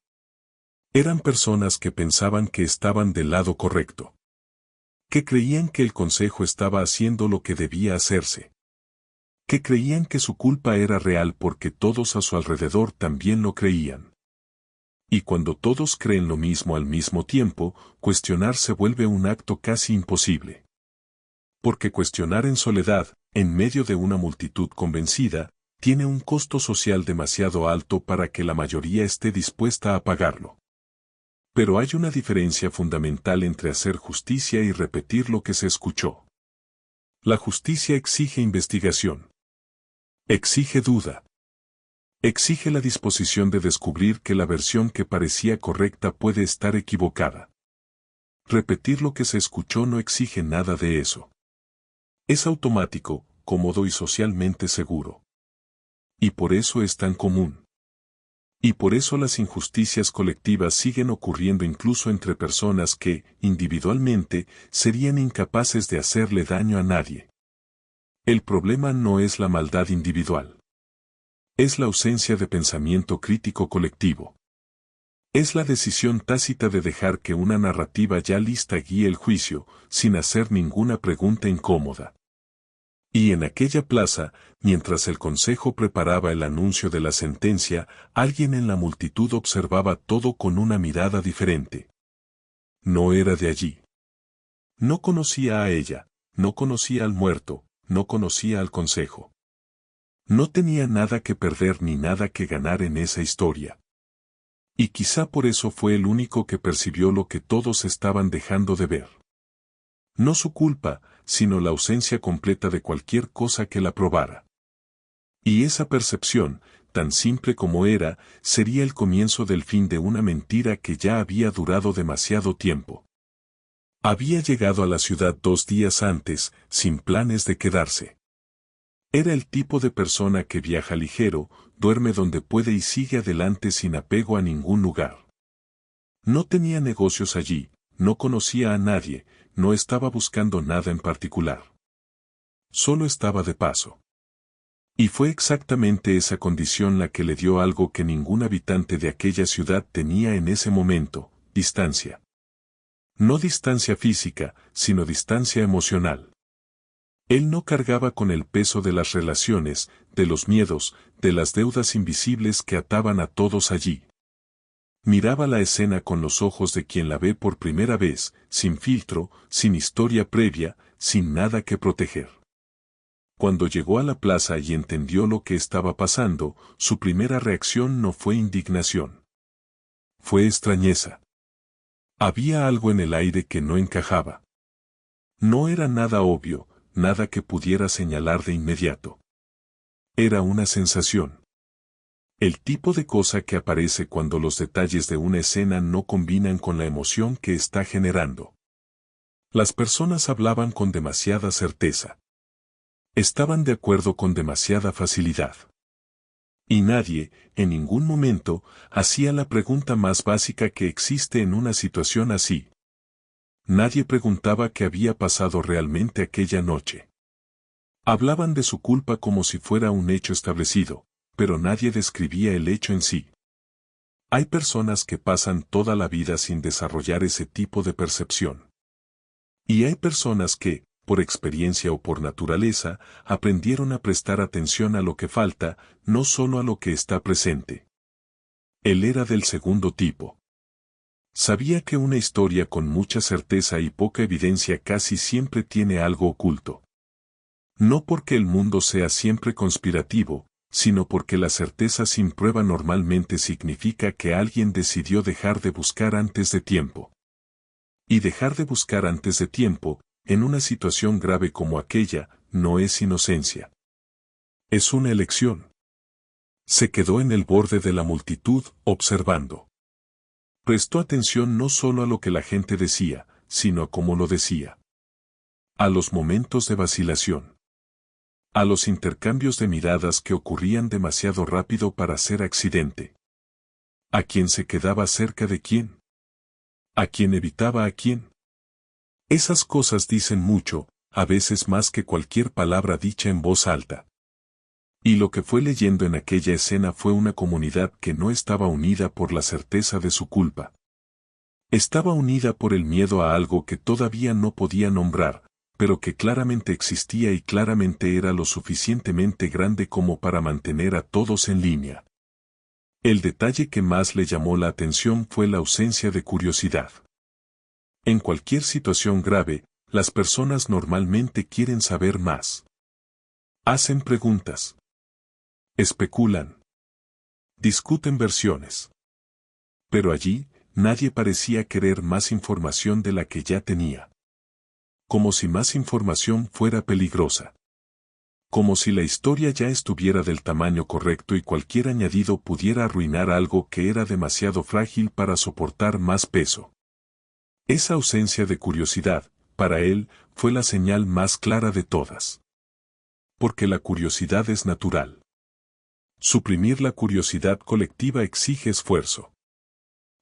Eran personas que pensaban que estaban del lado correcto. Que creían que el consejo estaba haciendo lo que debía hacerse. Que creían que su culpa era real porque todos a su alrededor también lo creían. Y cuando todos creen lo mismo al mismo tiempo, cuestionar se vuelve un acto casi imposible. Porque cuestionar en soledad, en medio de una multitud convencida, tiene un costo social demasiado alto para que la mayoría esté dispuesta a pagarlo. Pero hay una diferencia fundamental entre hacer justicia y repetir lo que se escuchó. La justicia exige investigación. Exige duda. Exige la disposición de descubrir que la versión que parecía correcta puede estar equivocada. Repetir lo que se escuchó no exige nada de eso. Es automático, cómodo y socialmente seguro. Y por eso es tan común. Y por eso las injusticias colectivas siguen ocurriendo incluso entre personas que, individualmente, serían incapaces de hacerle daño a nadie. El problema no es la maldad individual. Es la ausencia de pensamiento crítico colectivo. Es la decisión tácita de dejar que una narrativa ya lista guíe el juicio, sin hacer ninguna pregunta incómoda. Y en aquella plaza, mientras el consejo preparaba el anuncio de la sentencia, alguien en la multitud observaba todo con una mirada diferente. No era de allí. No conocía a ella, no conocía al muerto, no conocía al consejo. No tenía nada que perder ni nada que ganar en esa historia. Y quizá por eso fue el único que percibió lo que todos estaban dejando de ver. No su culpa, sino la ausencia completa de cualquier cosa que la probara. Y esa percepción, tan simple como era, sería el comienzo del fin de una mentira que ya había durado demasiado tiempo. Había llegado a la ciudad 2 días antes, sin planes de quedarse. Era el tipo de persona que viaja ligero, duerme donde puede y sigue adelante sin apego a ningún lugar. No tenía negocios allí, no conocía a nadie, no estaba buscando nada en particular. Solo estaba de paso. Y fue exactamente esa condición la que le dio algo que ningún habitante de aquella ciudad tenía en ese momento: distancia. No distancia física, sino distancia emocional. Él no cargaba con el peso de las relaciones, de los miedos, de las deudas invisibles que ataban a todos allí. Miraba la escena con los ojos de quien la ve por primera vez, sin filtro, sin historia previa, sin nada que proteger. Cuando llegó a la plaza y entendió lo que estaba pasando, su primera reacción no fue indignación. Fue extrañeza. Había algo en el aire que no encajaba. No era nada obvio, nada que pudiera señalar de inmediato. Era una sensación. El tipo de cosa que aparece cuando los detalles de una escena no combinan con la emoción que está generando. Las personas hablaban con demasiada certeza. Estaban de acuerdo con demasiada facilidad. Y nadie, en ningún momento, hacía la pregunta más básica que existe en una situación así. Nadie preguntaba qué había pasado realmente aquella noche. Hablaban de su culpa como si fuera un hecho establecido, pero nadie describía el hecho en sí. Hay personas que pasan toda la vida sin desarrollar ese tipo de percepción. Y hay personas que, por experiencia o por naturaleza, aprendieron a prestar atención a lo que falta, no solo a lo que está presente. Él era del segundo tipo. Sabía que una historia con mucha certeza y poca evidencia casi siempre tiene algo oculto. No porque el mundo sea siempre conspirativo, sino porque la certeza sin prueba normalmente significa que alguien decidió dejar de buscar antes de tiempo. Y dejar de buscar antes de tiempo, en una situación grave como aquella, no es inocencia. Es una elección. Se quedó en el borde de la multitud, observando. Prestó atención no solo a lo que la gente decía, sino a cómo lo decía. A los momentos de vacilación. A los intercambios de miradas que ocurrían demasiado rápido para ser accidente. A quién se quedaba cerca de quién. A quién evitaba a quién. Esas cosas dicen mucho, a veces más que cualquier palabra dicha en voz alta. Y lo que fue leyendo en aquella escena fue una comunidad que no estaba unida por la certeza de su culpa. Estaba unida por el miedo a algo que todavía no podía nombrar, pero que claramente existía y claramente era lo suficientemente grande como para mantener a todos en línea. El detalle que más le llamó la atención fue la ausencia de curiosidad. En cualquier situación grave, las personas normalmente quieren saber más. Hacen preguntas. Especulan. Discuten versiones. Pero allí, nadie parecía querer más información de la que ya tenía. Como si más información fuera peligrosa. Como si la historia ya estuviera del tamaño correcto y cualquier añadido pudiera arruinar algo que era demasiado frágil para soportar más peso. Esa ausencia de curiosidad, para él, fue la señal más clara de todas. porque la curiosidad es natural. Suprimir la curiosidad colectiva exige esfuerzo.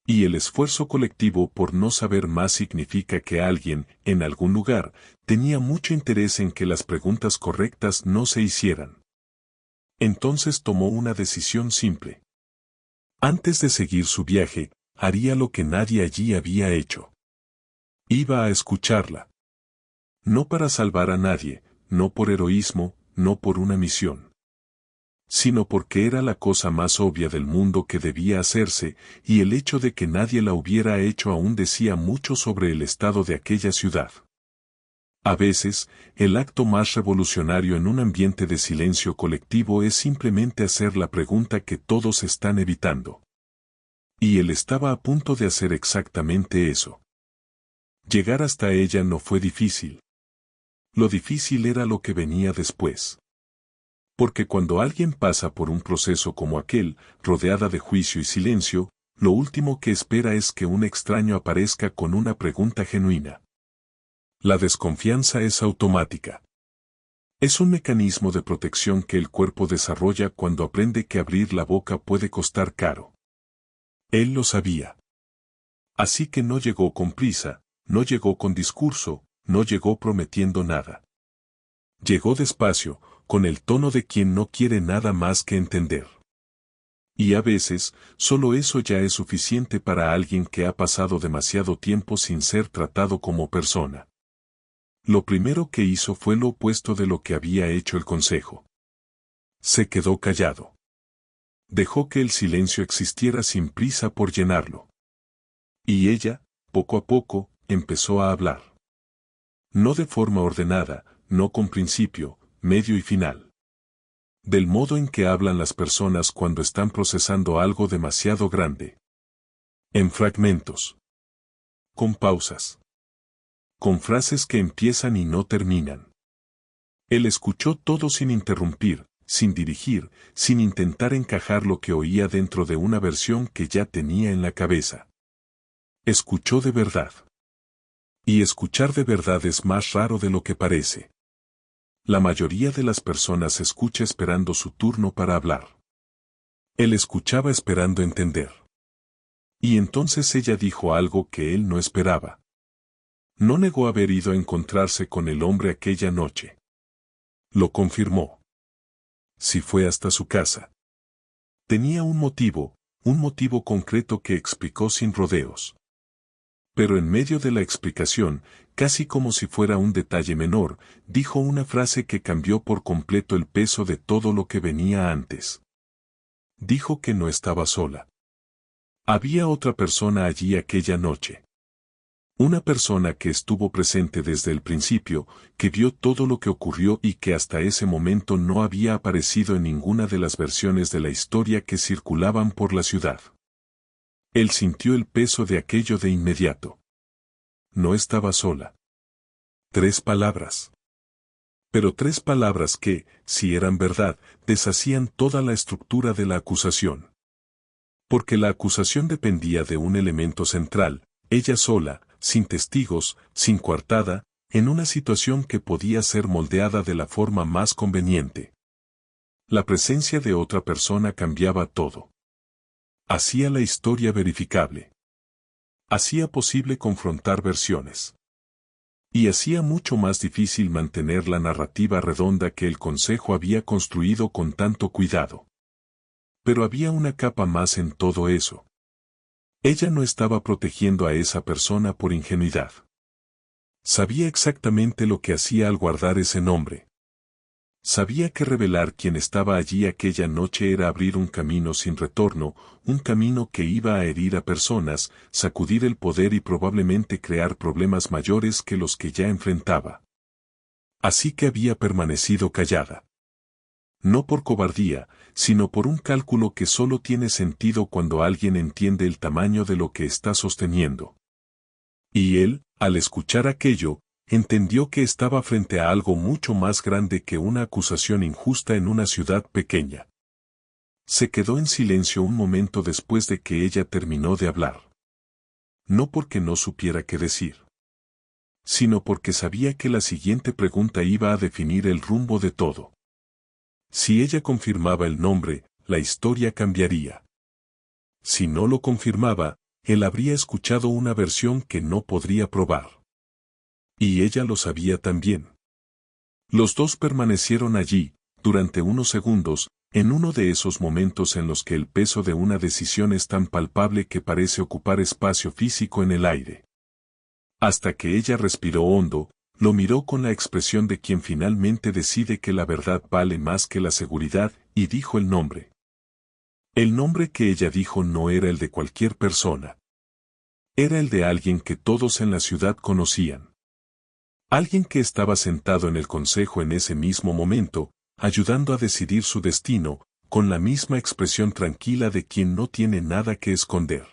Y el esfuerzo colectivo por no saber más significa que alguien, en algún lugar, tenía mucho interés en que las preguntas correctas no se hicieran. Entonces tomó una decisión simple. Antes de seguir su viaje, haría lo que nadie allí había hecho. Iba a escucharla. No para salvar a nadie, no por heroísmo, no por una misión, sino porque era la cosa más obvia del mundo que debía hacerse, y el hecho de que nadie la hubiera hecho aún decía mucho sobre el estado de aquella ciudad. A veces, el acto más revolucionario en un ambiente de silencio colectivo es simplemente hacer la pregunta que todos están evitando. Y él estaba a punto de hacer exactamente eso. Llegar hasta ella no fue difícil. Lo difícil era lo que venía después. Porque cuando alguien pasa por un proceso como aquel, rodeada de juicio y silencio, lo último que espera es que un extraño aparezca con una pregunta genuina. La desconfianza es automática. Es un mecanismo de protección que el cuerpo desarrolla cuando aprende que abrir la boca puede costar caro. Él lo sabía. Así que no llegó con prisa, no llegó con discurso, no llegó prometiendo nada. Llegó despacio, con el tono de quien no quiere nada más que entender. Y a veces, solo eso ya es suficiente para alguien que ha pasado demasiado tiempo sin ser tratado como persona. Lo primero que hizo fue lo opuesto de lo que había hecho el consejo. Se quedó callado. Dejó que el silencio existiera sin prisa por llenarlo. Y ella, poco a poco, empezó a hablar. No de forma ordenada, no con principio, medio y final. Del modo en que hablan las personas cuando están procesando algo demasiado grande. En fragmentos. Con pausas. Con frases que empiezan y no terminan. Él escuchó todo sin interrumpir, sin dirigir, sin intentar encajar lo que oía dentro de una versión que ya tenía en la cabeza. Escuchó de verdad. Y escuchar de verdad es más raro de lo que parece. La mayoría de las personas escucha esperando su turno para hablar. Él escuchaba esperando entender. Y entonces ella dijo algo que él no esperaba. No negó haber ido a encontrarse con el hombre aquella noche. Lo confirmó. Si fue hasta su casa. Tenía un motivo concreto que explicó sin rodeos. Pero en medio de la explicación, casi como si fuera un detalle menor, dijo una frase que cambió por completo el peso de todo lo que venía antes. Dijo que no estaba sola. Había otra persona allí aquella noche. Una persona que estuvo presente desde el principio, que vio todo lo que ocurrió y que hasta ese momento no había aparecido en ninguna de las versiones de la historia que circulaban por la ciudad. Él sintió el peso de aquello de inmediato. No estaba sola. 3 palabras. Pero 3 palabras que, si eran verdad, deshacían toda la estructura de la acusación. Porque la acusación dependía de un elemento central, ella sola, sin testigos, sin coartada, en una situación que podía ser moldeada de la forma más conveniente. La presencia de otra persona cambiaba todo. Hacía la historia verificable. Hacía posible confrontar versiones. Y hacía mucho más difícil mantener la narrativa redonda que el consejo había construido con tanto cuidado. Pero había una capa más en todo eso. Ella no estaba protegiendo a esa persona por ingenuidad. Sabía exactamente lo que hacía al guardar ese nombre. Sabía que revelar quién estaba allí aquella noche era abrir un camino sin retorno, un camino que iba a herir a personas, sacudir el poder y probablemente crear problemas mayores que los que ya enfrentaba. Así que había permanecido callada. No por cobardía, sino por un cálculo que solo tiene sentido cuando alguien entiende el tamaño de lo que está sosteniendo. Y él, al escuchar aquello, entendió que estaba frente a algo mucho más grande que una acusación injusta en una ciudad pequeña. Se quedó en silencio un momento después de que ella terminó de hablar. No porque no supiera qué decir, sino porque sabía que la siguiente pregunta iba a definir el rumbo de todo. Si ella confirmaba el nombre, la historia cambiaría. Si no lo confirmaba, él habría escuchado una versión que no podría probar. Y ella lo sabía también. Los dos permanecieron allí, durante unos segundos, en uno de esos momentos en los que el peso de una decisión es tan palpable que parece ocupar espacio físico en el aire. Hasta que ella respiró hondo, lo miró con la expresión de quien finalmente decide que la verdad vale más que la seguridad, y dijo el nombre. El nombre que ella dijo no era el de cualquier persona. Era el de alguien que todos en la ciudad conocían. Alguien que estaba sentado en el consejo en ese mismo momento, ayudando a decidir su destino, con la misma expresión tranquila de quien no tiene nada que esconder.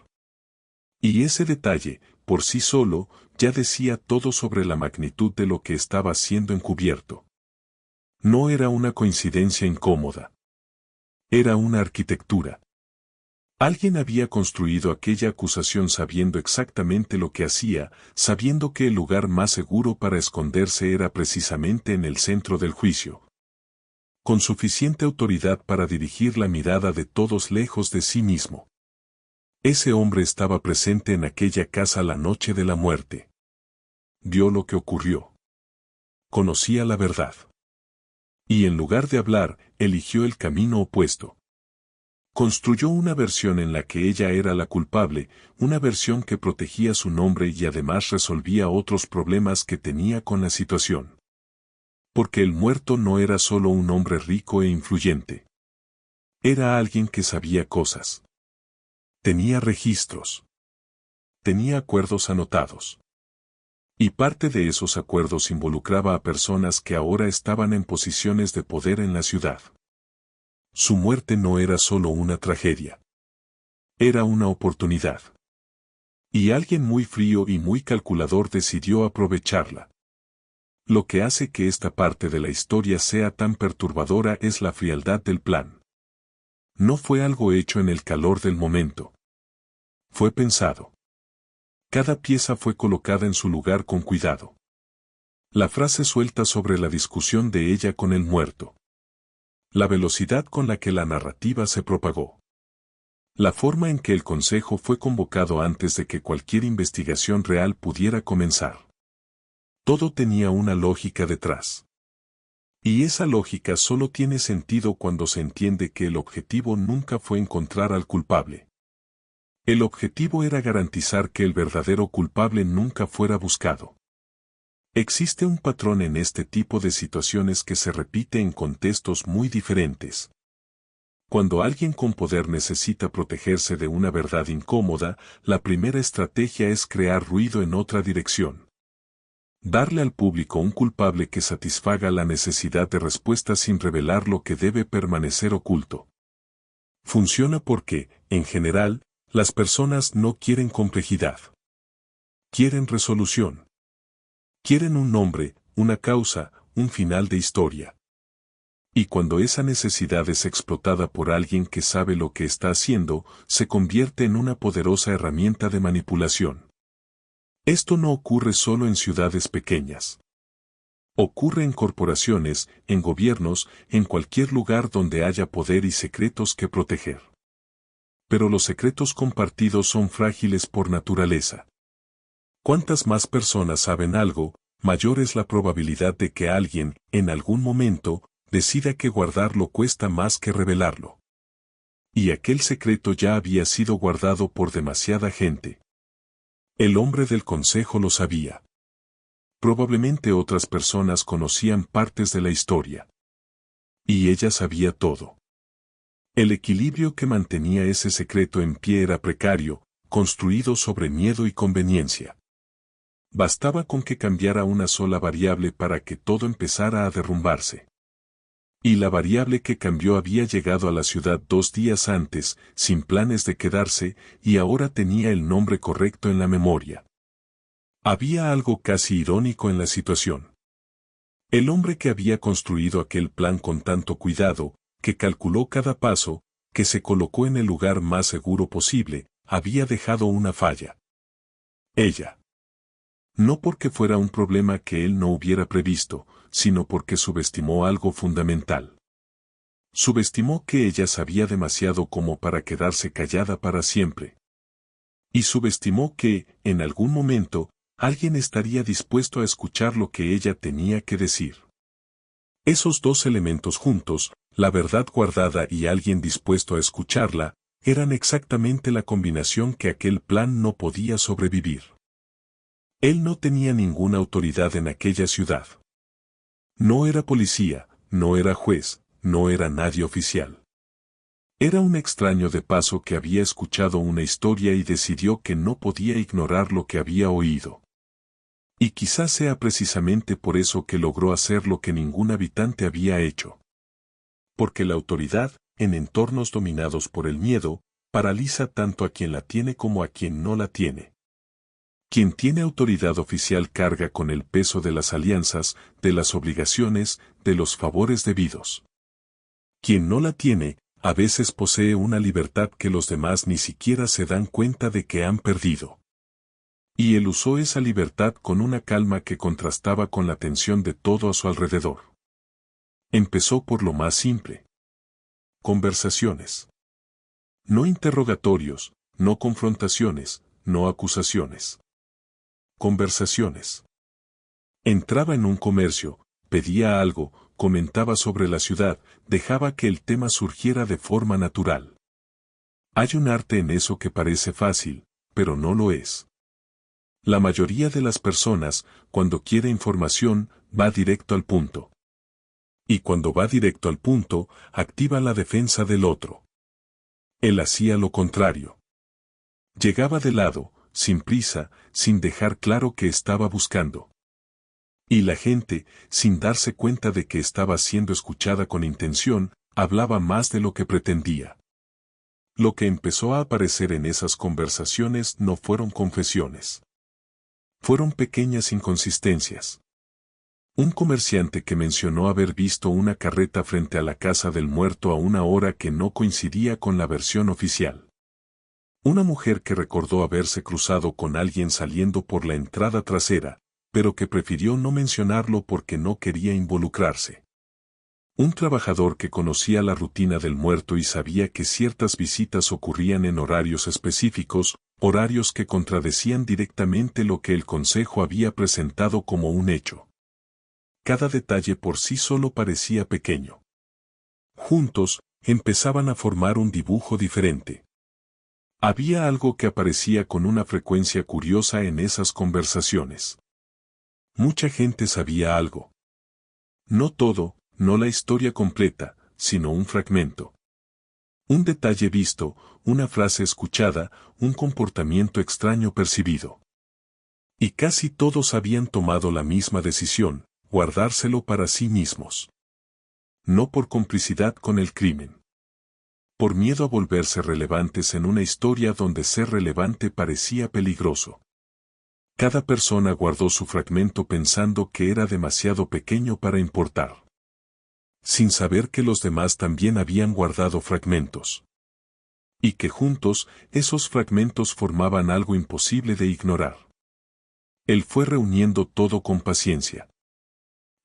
Y ese detalle, por sí solo, ya decía todo sobre la magnitud de lo que estaba siendo encubierto. No era una coincidencia incómoda. Era una arquitectura. Alguien había construido aquella acusación sabiendo exactamente lo que hacía, sabiendo que el lugar más seguro para esconderse era precisamente en el centro del juicio. Con suficiente autoridad para dirigir la mirada de todos lejos de sí mismo. Ese hombre estaba presente en aquella casa la noche de la muerte. Vio lo que ocurrió. Conocía la verdad. Y en lugar de hablar, eligió el camino opuesto. Construyó una versión en la que ella era la culpable, una versión que protegía su nombre y además resolvía otros problemas que tenía con la situación. Porque el muerto no era solo un hombre rico e influyente. Era alguien que sabía cosas. Tenía registros. Tenía acuerdos anotados. Y parte de esos acuerdos involucraba a personas que ahora estaban en posiciones de poder en la ciudad. Su muerte no era solo una tragedia. Era una oportunidad. Y alguien muy frío y muy calculador decidió aprovecharla. Lo que hace que esta parte de la historia sea tan perturbadora es la frialdad del plan. No fue algo hecho en el calor del momento. Fue pensado. Cada pieza fue colocada en su lugar con cuidado. La frase suelta sobre la discusión de ella con el muerto. La velocidad con la que la narrativa se propagó. La forma en que el consejo fue convocado antes de que cualquier investigación real pudiera comenzar. Todo tenía una lógica detrás. Y esa lógica solo tiene sentido cuando se entiende que el objetivo nunca fue encontrar al culpable. El objetivo era garantizar que el verdadero culpable nunca fuera buscado. Existe un patrón en este tipo de situaciones que se repite en contextos muy diferentes. Cuando alguien con poder necesita protegerse de una verdad incómoda, la primera estrategia es crear ruido en otra dirección. Darle al público un culpable que satisfaga la necesidad de respuesta sin revelar lo que debe permanecer oculto. Funciona porque, en general, las personas no quieren complejidad. Quieren resolución. Quieren un nombre, una causa, un final de historia. Y cuando esa necesidad es explotada por alguien que sabe lo que está haciendo, se convierte en una poderosa herramienta de manipulación. Esto no ocurre solo en ciudades pequeñas. Ocurre en corporaciones, en gobiernos, en cualquier lugar donde haya poder y secretos que proteger. Pero los secretos compartidos son frágiles por naturaleza. Cuantas más personas saben algo, mayor es la probabilidad de que alguien, en algún momento, decida que guardarlo cuesta más que revelarlo. Y aquel secreto ya había sido guardado por demasiada gente. El hombre del consejo lo sabía. Probablemente otras personas conocían partes de la historia. Y ella sabía todo. El equilibrio que mantenía ese secreto en pie era precario, construido sobre miedo y conveniencia. Bastaba con que cambiara una sola variable para que todo empezara a derrumbarse. Y la variable que cambió había llegado a la ciudad 2 días antes, sin planes de quedarse, y ahora tenía el nombre correcto en la memoria. Había algo casi irónico en la situación. El hombre que había construido aquel plan con tanto cuidado, que calculó cada paso, que se colocó en el lugar más seguro posible, había dejado una falla. Ella. No porque fuera un problema que él no hubiera previsto, sino porque subestimó algo fundamental. Subestimó que ella sabía demasiado como para quedarse callada para siempre. Y subestimó que, en algún momento, alguien estaría dispuesto a escuchar lo que ella tenía que decir. Esos dos elementos juntos, la verdad guardada y alguien dispuesto a escucharla, eran exactamente la combinación que aquel plan no podía sobrevivir. Él no tenía ninguna autoridad en aquella ciudad. No era policía, no era juez, no era nadie oficial. Era un extraño de paso que había escuchado una historia y decidió que no podía ignorar lo que había oído. Y quizás sea precisamente por eso que logró hacer lo que ningún habitante había hecho. Porque la autoridad, en entornos dominados por el miedo, paraliza tanto a quien la tiene como a quien no la tiene. Quien tiene autoridad oficial carga con el peso de las alianzas, de las obligaciones, de los favores debidos. Quien no la tiene, a veces posee una libertad que los demás ni siquiera se dan cuenta de que han perdido. Y él usó esa libertad con una calma que contrastaba con la tensión de todo a su alrededor. Empezó por lo más simple. Conversaciones. No interrogatorios, no confrontaciones, no acusaciones. Conversaciones. Entraba en un comercio, pedía algo, comentaba sobre la ciudad, dejaba que el tema surgiera de forma natural. Hay un arte en eso que parece fácil, pero no lo es. La mayoría de las personas, cuando quiere información, va directo al punto. Y cuando va directo al punto, activa la defensa del otro. Él hacía lo contrario. Llegaba de lado, sin prisa, sin dejar claro que estaba buscando. Y la gente, sin darse cuenta de que estaba siendo escuchada con intención, hablaba más de lo que pretendía. Lo que empezó a aparecer en esas conversaciones no fueron confesiones. Fueron pequeñas inconsistencias. Un comerciante que mencionó haber visto una carreta frente a la casa del muerto a una hora que no coincidía con la versión oficial. Una mujer que recordó haberse cruzado con alguien saliendo por la entrada trasera, pero que prefirió no mencionarlo porque no quería involucrarse. Un trabajador que conocía la rutina del muerto y sabía que ciertas visitas ocurrían en horarios específicos, horarios que contradecían directamente lo que el consejo había presentado como un hecho. Cada detalle por sí solo parecía pequeño. Juntos, empezaban a formar un dibujo diferente. Había algo que aparecía con una frecuencia curiosa en esas conversaciones. Mucha gente sabía algo. No todo, no la historia completa, sino un fragmento. Un detalle visto, una frase escuchada, un comportamiento extraño percibido. Y casi todos habían tomado la misma decisión, guardárselo para sí mismos. No por complicidad con el crimen. Por miedo a volverse relevantes en una historia donde ser relevante parecía peligroso. Cada persona guardó su fragmento pensando que era demasiado pequeño para importar. Sin saber que los demás también habían guardado fragmentos. Y que juntos, esos fragmentos formaban algo imposible de ignorar. Él fue reuniendo todo con paciencia.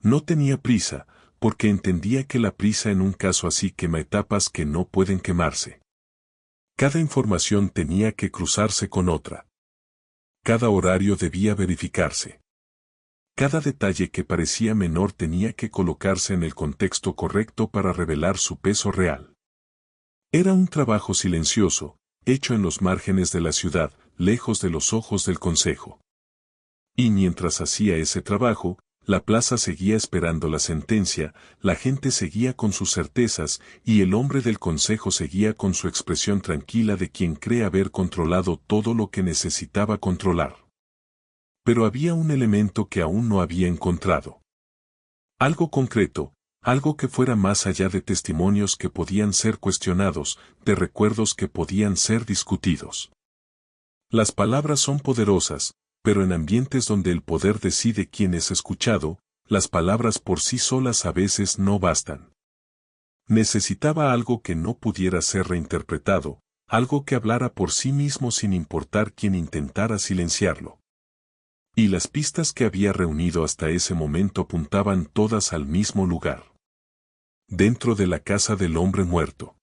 No tenía prisa, porque entendía que la prisa en un caso así quema etapas que no pueden quemarse. Cada información tenía que cruzarse con otra. Cada horario debía verificarse. Cada detalle que parecía menor tenía que colocarse en el contexto correcto para revelar su peso real. Era un trabajo silencioso, hecho en los márgenes de la ciudad, lejos de los ojos del consejo. Y mientras hacía ese trabajo, la plaza seguía esperando la sentencia, la gente seguía con sus certezas, y el hombre del consejo seguía con su expresión tranquila de quien cree haber controlado todo lo que necesitaba controlar. Pero había un elemento que aún no había encontrado. Algo concreto, algo que fuera más allá de testimonios que podían ser cuestionados, de recuerdos que podían ser discutidos. Las palabras son poderosas, pero en ambientes donde el poder decide quién es escuchado, las palabras por sí solas a veces no bastan. Necesitaba algo que no pudiera ser reinterpretado, algo que hablara por sí mismo sin importar quién intentara silenciarlo. Y las pistas que había reunido hasta ese momento apuntaban todas al mismo lugar. Dentro de la casa del hombre muerto.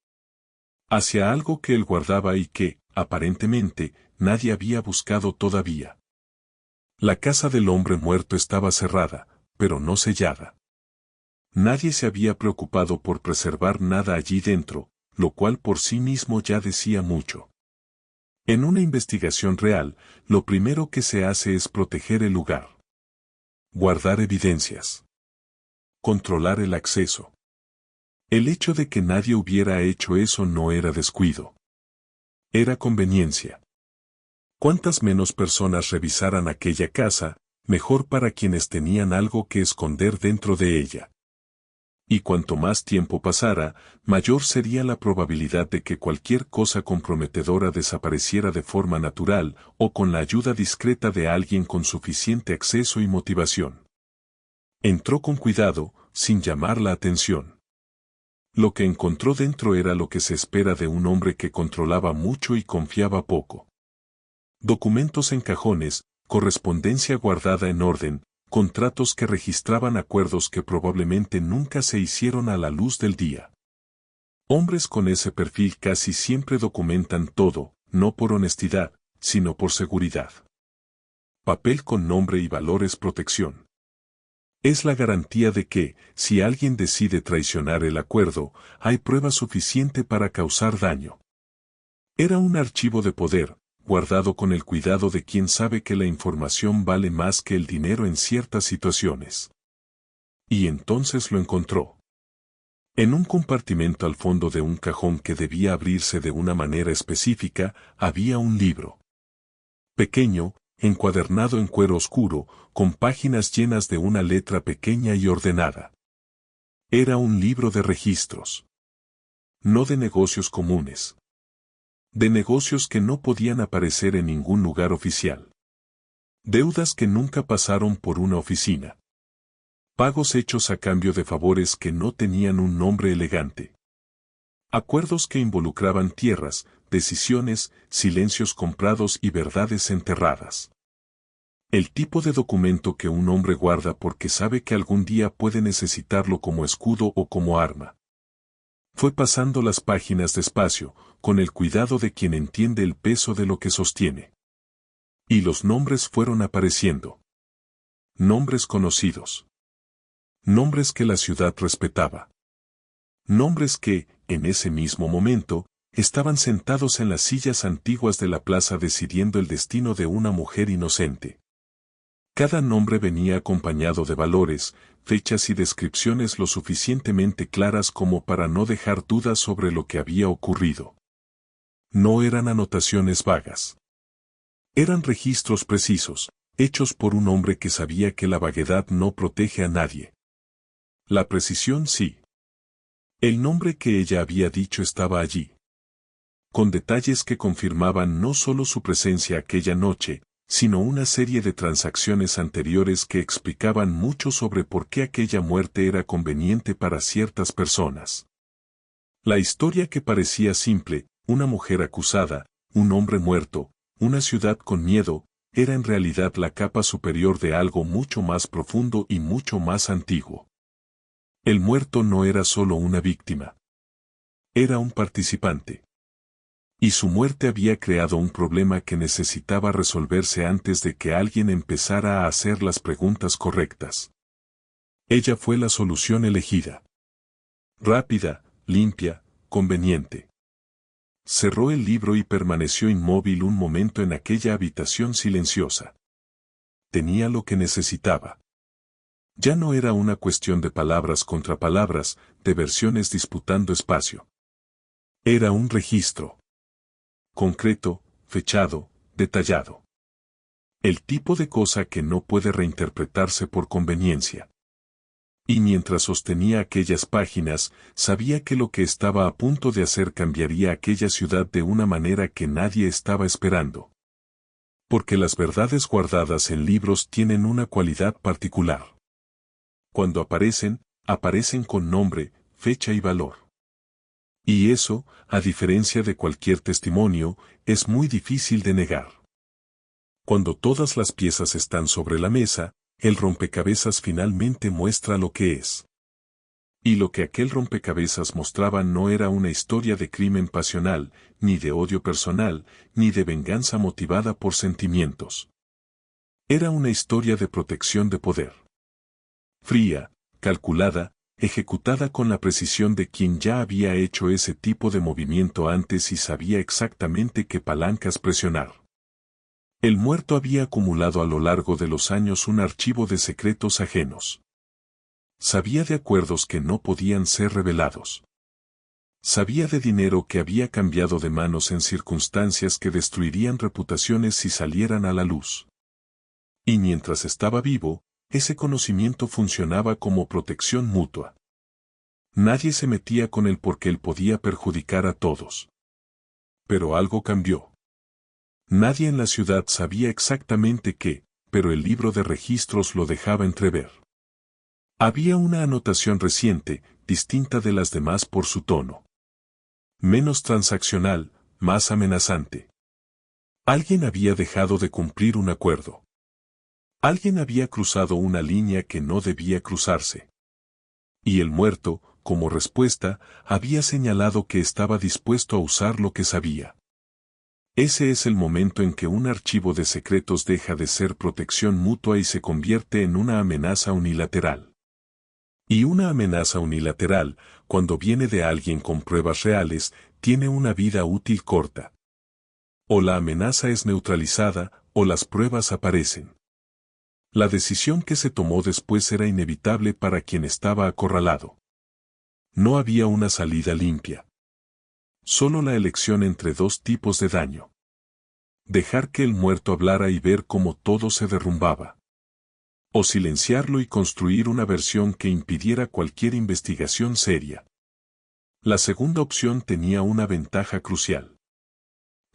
Hacia algo que él guardaba y que, aparentemente, nadie había buscado todavía. La casa del hombre muerto estaba cerrada, pero no sellada. Nadie se había preocupado por preservar nada allí dentro, lo cual por sí mismo ya decía mucho. En una investigación real, lo primero que se hace es proteger el lugar. Guardar evidencias. Controlar el acceso. El hecho de que nadie hubiera hecho eso no era descuido. Era conveniencia. Cuantas menos personas revisaran aquella casa, mejor para quienes tenían algo que esconder dentro de ella. Y cuanto más tiempo pasara, mayor sería la probabilidad de que cualquier cosa comprometedora desapareciera de forma natural o con la ayuda discreta de alguien con suficiente acceso y motivación. Entró con cuidado, sin llamar la atención. Lo que encontró dentro era lo que se espera de un hombre que controlaba mucho y confiaba poco. Documentos en cajones, correspondencia guardada en orden, contratos que registraban acuerdos que probablemente nunca se hicieron a la luz del día. Hombres con ese perfil casi siempre documentan todo, no por honestidad, sino por seguridad. Papel con nombre y valores protección. Es la garantía de que, si alguien decide traicionar el acuerdo, hay prueba suficiente para causar daño. Era un archivo de poder, guardado con el cuidado de quien sabe que la información vale más que el dinero en ciertas situaciones. Y entonces lo encontró. En un compartimento al fondo de un cajón que debía abrirse de una manera específica, había un libro. Pequeño, encuadernado en cuero oscuro, con páginas llenas de una letra pequeña y ordenada. Era un libro de registros. No de negocios comunes. De negocios que no podían aparecer en ningún lugar oficial. Deudas que nunca pasaron por una oficina. Pagos hechos a cambio de favores que no tenían un nombre elegante. Acuerdos que involucraban tierras, decisiones, silencios comprados y verdades enterradas. El tipo de documento que un hombre guarda porque sabe que algún día puede necesitarlo como escudo o como arma. Fue pasando las páginas despacio, con el cuidado de quien entiende el peso de lo que sostiene. Y los nombres fueron apareciendo. Nombres conocidos. Nombres que la ciudad respetaba. Nombres que, en ese mismo momento, estaban sentados en las sillas antiguas de la plaza decidiendo el destino de una mujer inocente. Cada nombre venía acompañado de valores, fechas y descripciones lo suficientemente claras como para no dejar dudas sobre lo que había ocurrido. No eran anotaciones vagas. Eran registros precisos, hechos por un hombre que sabía que la vaguedad no protege a nadie. La precisión sí. El nombre que ella había dicho estaba allí. Con detalles que confirmaban no solo su presencia aquella noche, sino una serie de transacciones anteriores que explicaban mucho sobre por qué aquella muerte era conveniente para ciertas personas. La historia que parecía simple, una mujer acusada, un hombre muerto, una ciudad con miedo, era en realidad la capa superior de algo mucho más profundo y mucho más antiguo. El muerto no era solo una víctima. Era un participante. Y su muerte había creado un problema que necesitaba resolverse antes de que alguien empezara a hacer las preguntas correctas. Ella fue la solución elegida. Rápida, limpia, conveniente. Cerró el libro y permaneció inmóvil un momento en aquella habitación silenciosa. Tenía lo que necesitaba. Ya no era una cuestión de palabras contra palabras, de versiones disputando espacio. Era un registro. Concreto, fechado, detallado. El tipo de cosa que no puede reinterpretarse por conveniencia. Y mientras sostenía aquellas páginas, sabía que lo que estaba a punto de hacer cambiaría aquella ciudad de una manera que nadie estaba esperando. Porque las verdades guardadas en libros tienen una cualidad particular. Cuando aparecen, aparecen con nombre, fecha y valor. Y eso, a diferencia de cualquier testimonio, es muy difícil de negar. Cuando todas las piezas están sobre la mesa, el rompecabezas finalmente muestra lo que es. Y lo que aquel rompecabezas mostraba no era una historia de crimen pasional, ni de odio personal, ni de venganza motivada por sentimientos. Era una historia de protección de poder. Fría, calculada, ejecutada con la precisión de quien ya había hecho ese tipo de movimiento antes y sabía exactamente qué palancas presionar. El muerto había acumulado a lo largo de los años un archivo de secretos ajenos. Sabía de acuerdos que no podían ser revelados. Sabía de dinero que había cambiado de manos en circunstancias que destruirían reputaciones si salieran a la luz. Y mientras estaba vivo, ese conocimiento funcionaba como protección mutua. Nadie se metía con él porque él podía perjudicar a todos. Pero algo cambió. Nadie en la ciudad sabía exactamente qué, pero el libro de registros lo dejaba entrever. Había una anotación reciente, distinta de las demás por su tono. Menos transaccional, más amenazante. Alguien había dejado de cumplir un acuerdo. Alguien había cruzado una línea que no debía cruzarse. Y el muerto, como respuesta, había señalado que estaba dispuesto a usar lo que sabía. Ese es el momento en que un archivo de secretos deja de ser protección mutua y se convierte en una amenaza unilateral. Y una amenaza unilateral, cuando viene de alguien con pruebas reales, tiene una vida útil corta. O la amenaza es neutralizada, o las pruebas aparecen. La decisión que se tomó después era inevitable para quien estaba acorralado. No había una salida limpia. Solo la elección entre dos tipos de daño. Dejar que el muerto hablara y ver cómo todo se derrumbaba. O silenciarlo y construir una versión que impidiera cualquier investigación seria. La segunda opción tenía una ventaja crucial.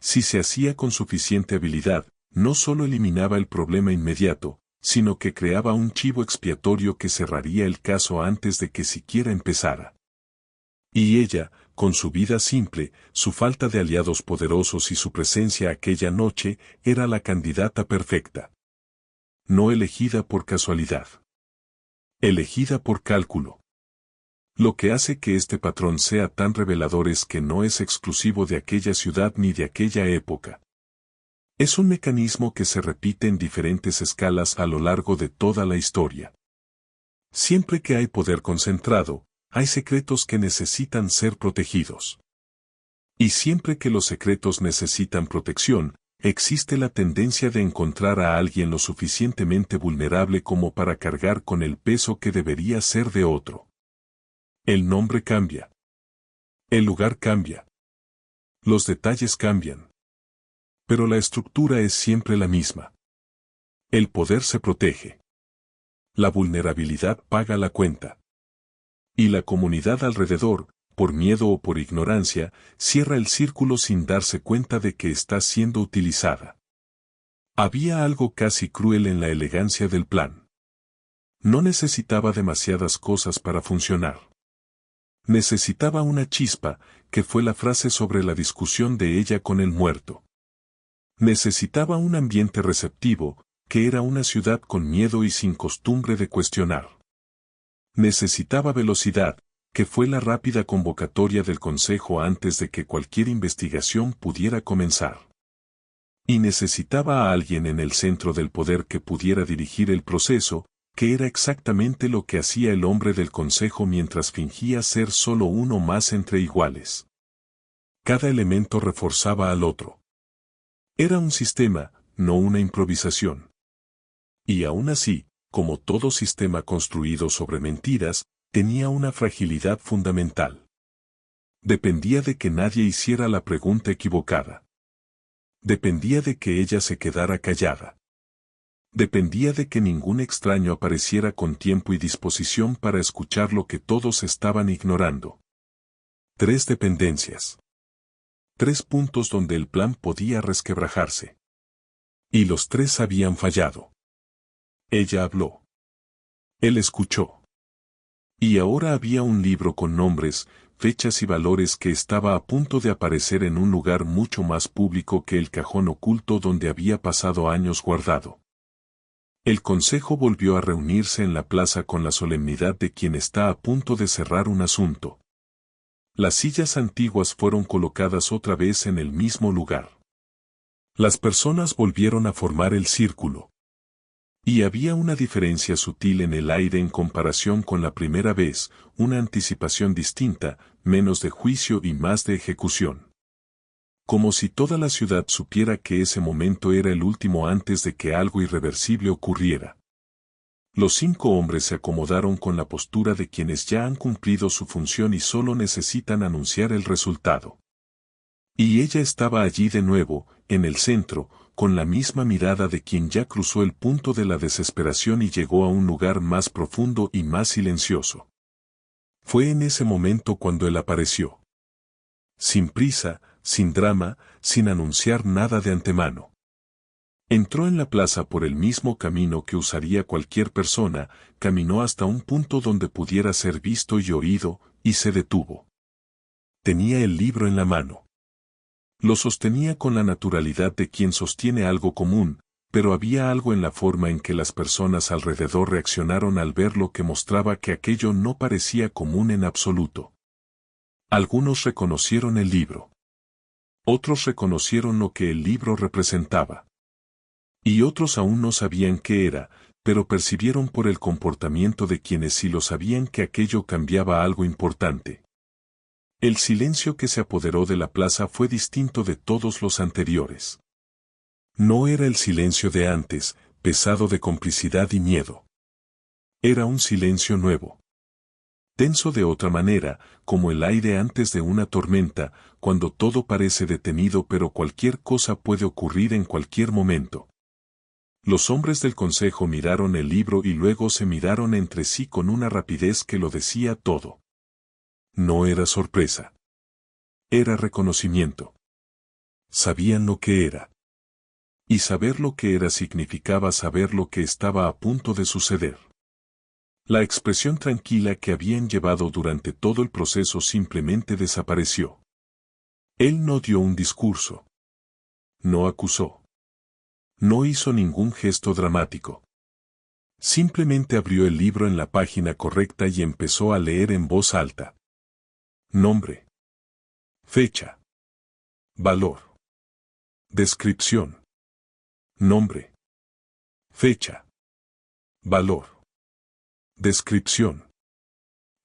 Si se hacía con suficiente habilidad, no solo eliminaba el problema inmediato, sino que creaba un chivo expiatorio que cerraría el caso antes de que siquiera empezara. Y ella, con su vida simple, su falta de aliados poderosos y su presencia aquella noche, era la candidata perfecta. No elegida por casualidad. Elegida por cálculo. Lo que hace que este patrón sea tan revelador es que no es exclusivo de aquella ciudad ni de aquella época. Es un mecanismo que se repite en diferentes escalas a lo largo de toda la historia. Siempre que hay poder concentrado, hay secretos que necesitan ser protegidos. Y siempre que los secretos necesitan protección, existe la tendencia de encontrar a alguien lo suficientemente vulnerable como para cargar con el peso que debería ser de otro. El nombre cambia. El lugar cambia. Los detalles cambian. Pero la estructura es siempre la misma. El poder se protege. La vulnerabilidad paga la cuenta. Y la comunidad alrededor, por miedo o por ignorancia, cierra el círculo sin darse cuenta de que está siendo utilizada. Había algo casi cruel en la elegancia del plan. No necesitaba demasiadas cosas para funcionar. Necesitaba una chispa, que fue la frase sobre la discusión de ella con el muerto. Necesitaba un ambiente receptivo, que era una ciudad con miedo y sin costumbre de cuestionar. Necesitaba velocidad, que fue la rápida convocatoria del consejo antes de que cualquier investigación pudiera comenzar. Y necesitaba a alguien en el centro del poder que pudiera dirigir el proceso, que era exactamente lo que hacía el hombre del consejo mientras fingía ser solo uno más entre iguales. Cada elemento reforzaba al otro. Era un sistema, no una improvisación. Y aún así, como todo sistema construido sobre mentiras, tenía una fragilidad fundamental. Dependía de que nadie hiciera la pregunta equivocada. Dependía de que ella se quedara callada. Dependía de que ningún extraño apareciera con tiempo y disposición para escuchar lo que todos estaban ignorando. 3 dependencias. 3 puntos donde el plan podía resquebrajarse. Y los 3 habían fallado. Ella habló. Él escuchó. Y ahora había un libro con nombres, fechas y valores que estaba a punto de aparecer en un lugar mucho más público que el cajón oculto donde había pasado años guardado. El consejo volvió a reunirse en la plaza con la solemnidad de quien está a punto de cerrar un asunto. Las sillas antiguas fueron colocadas otra vez en el mismo lugar. Las personas volvieron a formar el círculo. Y había una diferencia sutil en el aire en comparación con la primera vez, una anticipación distinta, menos de juicio y más de ejecución. Como si toda la ciudad supiera que ese momento era el último antes de que algo irreversible ocurriera. Los 5 hombres se acomodaron con la postura de quienes ya han cumplido su función y solo necesitan anunciar el resultado. Y ella estaba allí de nuevo, en el centro, con la misma mirada de quien ya cruzó el punto de la desesperación y llegó a un lugar más profundo y más silencioso. Fue en ese momento cuando él apareció. Sin prisa, sin drama, sin anunciar nada de antemano. Entró en la plaza por el mismo camino que usaría cualquier persona, caminó hasta un punto donde pudiera ser visto y oído, y se detuvo. Tenía el libro en la mano. Lo sostenía con la naturalidad de quien sostiene algo común, pero había algo en la forma en que las personas alrededor reaccionaron al ver lo que mostraba que aquello no parecía común en absoluto. Algunos reconocieron el libro. Otros reconocieron lo que el libro representaba. Y otros aún no sabían qué era, pero percibieron por el comportamiento de quienes sí lo sabían que aquello cambiaba algo importante. El silencio que se apoderó de la plaza fue distinto de todos los anteriores. No era el silencio de antes, pesado de complicidad y miedo. Era un silencio nuevo. Tenso de otra manera, como el aire antes de una tormenta, cuando todo parece detenido pero cualquier cosa puede ocurrir en cualquier momento. Los hombres del consejo miraron el libro y luego se miraron entre sí con una rapidez que lo decía todo. No era sorpresa. Era reconocimiento. Sabían lo que era. Y saber lo que era significaba saber lo que estaba a punto de suceder. La expresión tranquila que habían llevado durante todo el proceso simplemente desapareció. Él no dio un discurso. No acusó. No hizo ningún gesto dramático. Simplemente abrió el libro en la página correcta y empezó a leer en voz alta. Nombre. Fecha. Valor. Descripción. Nombre. Fecha. Valor. Descripción.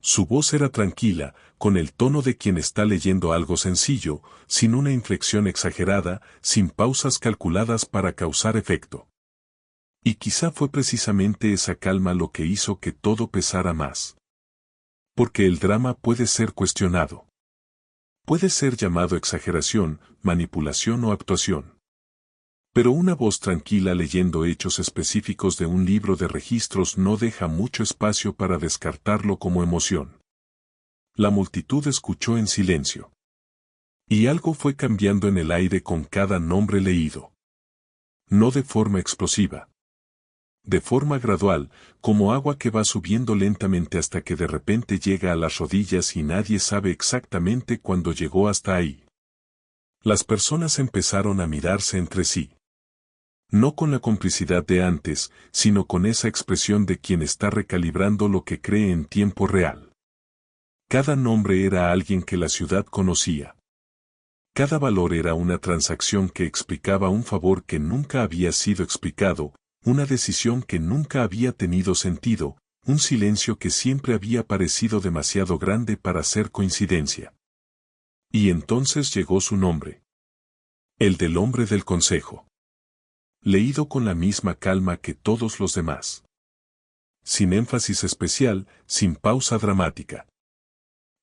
Su voz era tranquila, con el tono de quien está leyendo algo sencillo, sin una inflexión exagerada, sin pausas calculadas para causar efecto. Y quizá fue precisamente esa calma lo que hizo que todo pesara más. Porque el drama puede ser cuestionado. Puede ser llamado exageración, manipulación o actuación. Pero una voz tranquila leyendo hechos específicos de un libro de registros no deja mucho espacio para descartarlo como emoción. La multitud escuchó en silencio. Y algo fue cambiando en el aire con cada nombre leído. No de forma explosiva. De forma gradual, como agua que va subiendo lentamente hasta que de repente llega a las rodillas y nadie sabe exactamente cuándo llegó hasta ahí. Las personas empezaron a mirarse entre sí. No con la complicidad de antes, sino con esa expresión de quien está recalibrando lo que cree en tiempo real. Cada nombre era alguien que la ciudad conocía. Cada valor era una transacción que explicaba un favor que nunca había sido explicado, una decisión que nunca había tenido sentido, un silencio que siempre había parecido demasiado grande para ser coincidencia. Y entonces llegó su nombre. El del hombre del consejo. Leído con la misma calma que todos los demás. Sin énfasis especial, sin pausa dramática.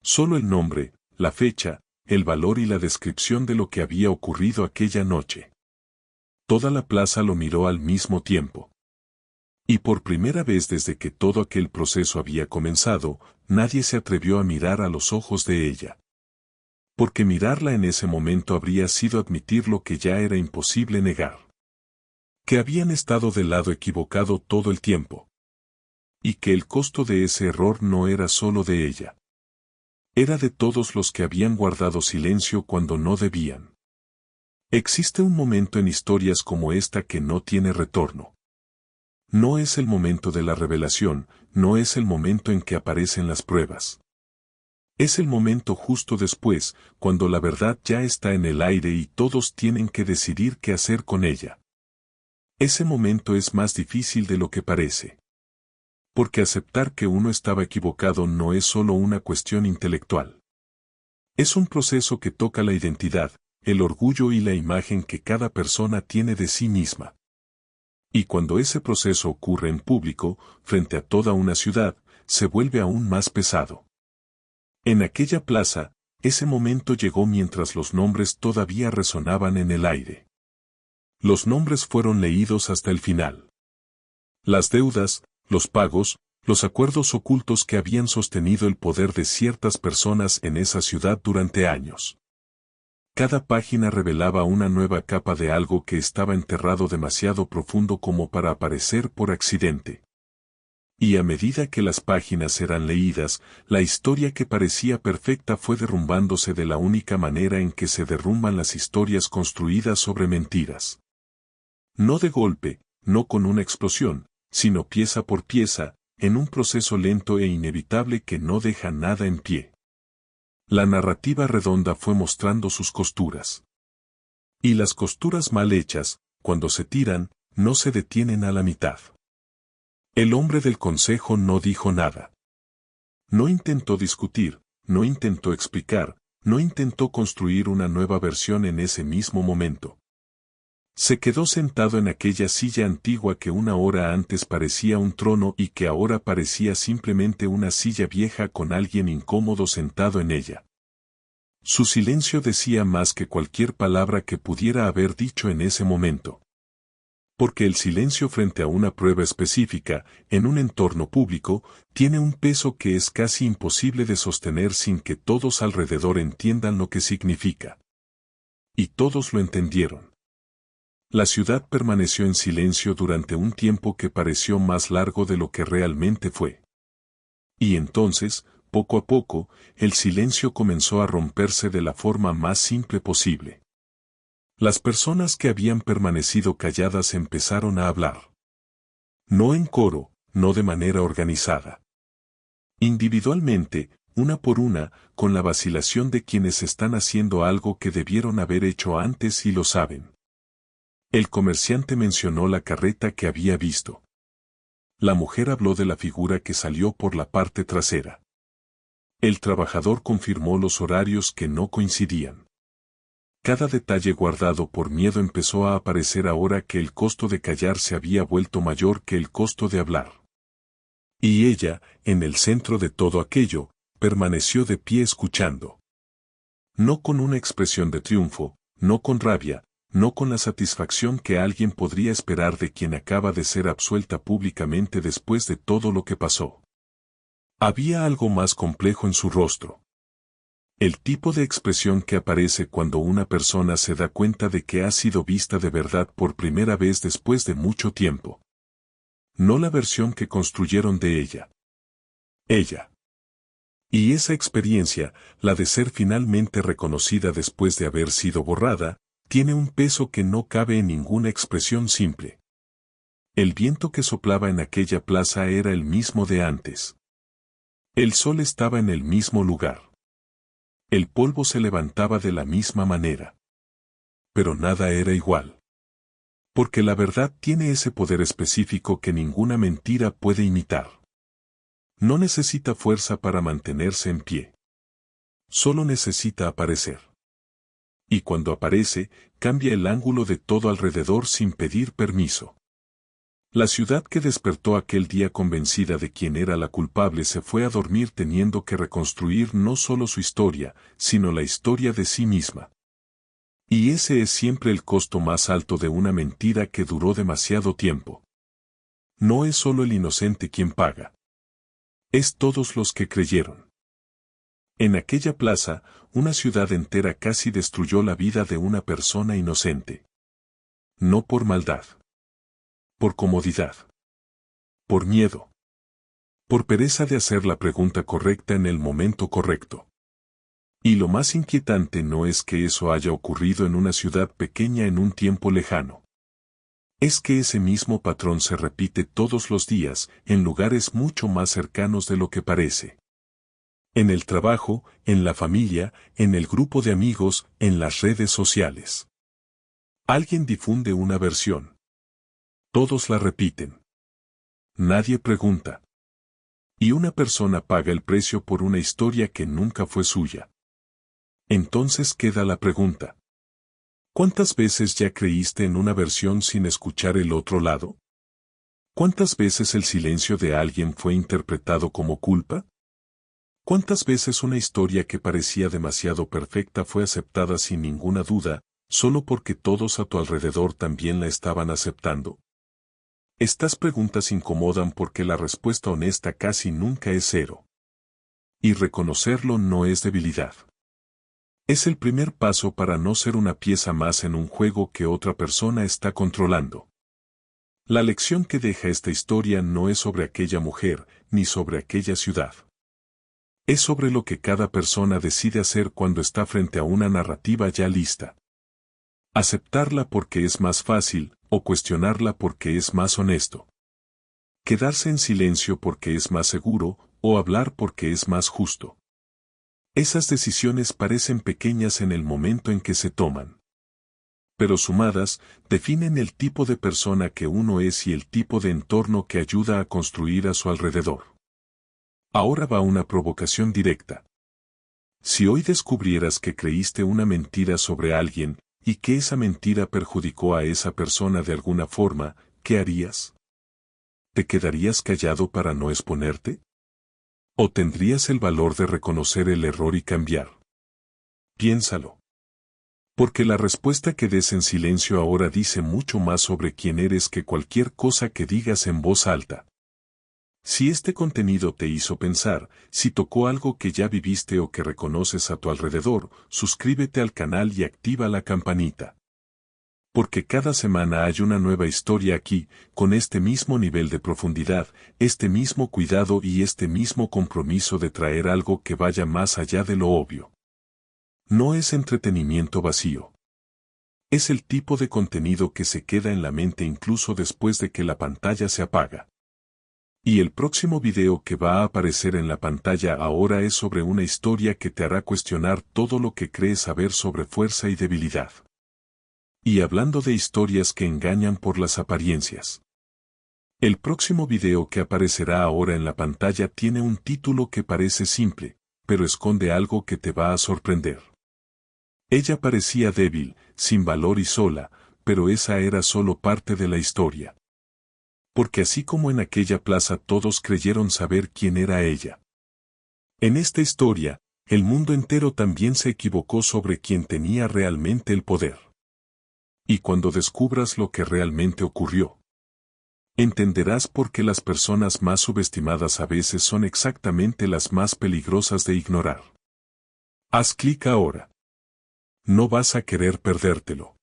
Solo el nombre, la fecha, el valor y la descripción de lo que había ocurrido aquella noche. Toda la plaza lo miró al mismo tiempo. Y por primera vez desde que todo aquel proceso había comenzado, nadie se atrevió a mirar a los ojos de ella. Porque mirarla en ese momento habría sido admitir lo que ya era imposible negar. Que habían estado del lado equivocado todo el tiempo. Y que el costo de ese error no era solo de ella. Era de todos los que habían guardado silencio cuando no debían. Existe un momento en historias como esta que no tiene retorno. No es el momento de la revelación, no es el momento en que aparecen las pruebas. Es el momento justo después, cuando la verdad ya está en el aire y todos tienen que decidir qué hacer con ella. Ese momento es más difícil de lo que parece. Porque aceptar que uno estaba equivocado no es solo una cuestión intelectual. Es un proceso que toca la identidad, el orgullo y la imagen que cada persona tiene de sí misma. Y cuando ese proceso ocurre en público, frente a toda una ciudad, se vuelve aún más pesado. En aquella plaza, ese momento llegó mientras los nombres todavía resonaban en el aire. Los nombres fueron leídos hasta el final. Las deudas, los pagos, los acuerdos ocultos que habían sostenido el poder de ciertas personas en esa ciudad durante años. Cada página revelaba una nueva capa de algo que estaba enterrado demasiado profundo como para aparecer por accidente. Y a medida que las páginas eran leídas, la historia que parecía perfecta fue derrumbándose de la única manera en que se derrumban las historias construidas sobre mentiras. No de golpe, no con una explosión, sino pieza por pieza, en un proceso lento e inevitable que no deja nada en pie. La narrativa redonda fue mostrando sus costuras. Y las costuras mal hechas, cuando se tiran, no se detienen a la mitad. El hombre del consejo no dijo nada. No intentó discutir, no intentó explicar, no intentó construir una nueva versión en ese mismo momento. Se quedó sentado en aquella silla antigua que una hora antes parecía un trono y que ahora parecía simplemente una silla vieja con alguien incómodo sentado en ella. Su silencio decía más que cualquier palabra que pudiera haber dicho en ese momento. Porque el silencio frente a una prueba específica, en un entorno público, tiene un peso que es casi imposible de sostener sin que todos alrededor entiendan lo que significa. Y todos lo entendieron. La ciudad permaneció en silencio durante un tiempo que pareció más largo de lo que realmente fue. Y entonces, poco a poco, el silencio comenzó a romperse de la forma más simple posible. Las personas que habían permanecido calladas empezaron a hablar. No en coro, no de manera organizada. Individualmente, una por una, con la vacilación de quienes están haciendo algo que debieron haber hecho antes y lo saben. El comerciante mencionó la carreta que había visto. La mujer habló de la figura que salió por la parte trasera. El trabajador confirmó los horarios que no coincidían. Cada detalle guardado por miedo empezó a aparecer ahora que el costo de callar se había vuelto mayor que el costo de hablar. Y ella, en el centro de todo aquello, permaneció de pie escuchando. No con una expresión de triunfo, no con rabia, no con la satisfacción que alguien podría esperar de quien acaba de ser absuelta públicamente después de todo lo que pasó. Había algo más complejo en su rostro. El tipo de expresión que aparece cuando una persona se da cuenta de que ha sido vista de verdad por primera vez después de mucho tiempo. No la versión que construyeron de ella. Ella. Y esa experiencia, la de ser finalmente reconocida después de haber sido borrada, tiene un peso que no cabe en ninguna expresión simple. El viento que soplaba en aquella plaza era el mismo de antes. El sol estaba en el mismo lugar. El polvo se levantaba de la misma manera. Pero nada era igual. Porque la verdad tiene ese poder específico que ninguna mentira puede imitar. No necesita fuerza para mantenerse en pie. Solo necesita aparecer. Y cuando aparece, cambia el ángulo de todo alrededor sin pedir permiso. La ciudad que despertó aquel día convencida de quién era la culpable se fue a dormir teniendo que reconstruir no solo su historia, sino la historia de sí misma. Y ese es siempre el costo más alto de una mentira que duró demasiado tiempo. No es solo el inocente quien paga. Es todos los que creyeron. En aquella plaza, una ciudad entera casi destruyó la vida de una persona inocente. No por maldad. Por comodidad. Por miedo. Por pereza de hacer la pregunta correcta en el momento correcto. Y lo más inquietante no es que eso haya ocurrido en una ciudad pequeña en un tiempo lejano. Es que ese mismo patrón se repite todos los días, en lugares mucho más cercanos de lo que parece. En el trabajo, en la familia, en el grupo de amigos, en las redes sociales. Alguien difunde una versión. Todos la repiten. Nadie pregunta. Y una persona paga el precio por una historia que nunca fue suya. Entonces queda la pregunta. ¿Cuántas veces ya creíste en una versión sin escuchar el otro lado? ¿Cuántas veces el silencio de alguien fue interpretado como culpa? ¿Cuántas veces una historia que parecía demasiado perfecta fue aceptada sin ninguna duda, solo porque todos a tu alrededor también la estaban aceptando? Estas preguntas incomodan porque la respuesta honesta casi nunca es cero. Y reconocerlo no es debilidad. Es el primer paso para no ser una pieza más en un juego que otra persona está controlando. La lección que deja esta historia no es sobre aquella mujer, ni sobre aquella ciudad. Es sobre lo que cada persona decide hacer cuando está frente a una narrativa ya lista. Aceptarla porque es más fácil, o cuestionarla porque es más honesto. Quedarse en silencio porque es más seguro, o hablar porque es más justo. Esas decisiones parecen pequeñas en el momento en que se toman. Pero sumadas, definen el tipo de persona que uno es y el tipo de entorno que ayuda a construir a su alrededor. Ahora va una provocación directa. Si hoy descubrieras que creíste una mentira sobre alguien, y que esa mentira perjudicó a esa persona de alguna forma, ¿qué harías? ¿Te quedarías callado para no exponerte? ¿O tendrías el valor de reconocer el error y cambiar? Piénsalo. Porque la respuesta que des en silencio ahora dice mucho más sobre quién eres que cualquier cosa que digas en voz alta. Si este contenido te hizo pensar, si tocó algo que ya viviste o que reconoces a tu alrededor, suscríbete al canal y activa la campanita. Porque cada semana hay una nueva historia aquí, con este mismo nivel de profundidad, este mismo cuidado y este mismo compromiso de traer algo que vaya más allá de lo obvio. No es entretenimiento vacío. Es el tipo de contenido que se queda en la mente incluso después de que la pantalla se apaga. Y el próximo video que va a aparecer en la pantalla ahora es sobre una historia que te hará cuestionar todo lo que crees saber sobre fuerza y debilidad. Y hablando de historias que engañan por las apariencias. El próximo video que aparecerá ahora en la pantalla tiene un título que parece simple, pero esconde algo que te va a sorprender. Ella parecía débil, sin valor y sola, pero esa era solo parte de la historia. Porque así como en aquella plaza todos creyeron saber quién era ella. En esta historia, el mundo entero también se equivocó sobre quién tenía realmente el poder. Y cuando descubras lo que realmente ocurrió, entenderás por qué las personas más subestimadas a veces son exactamente las más peligrosas de ignorar. Haz clic ahora. No vas a querer perdértelo.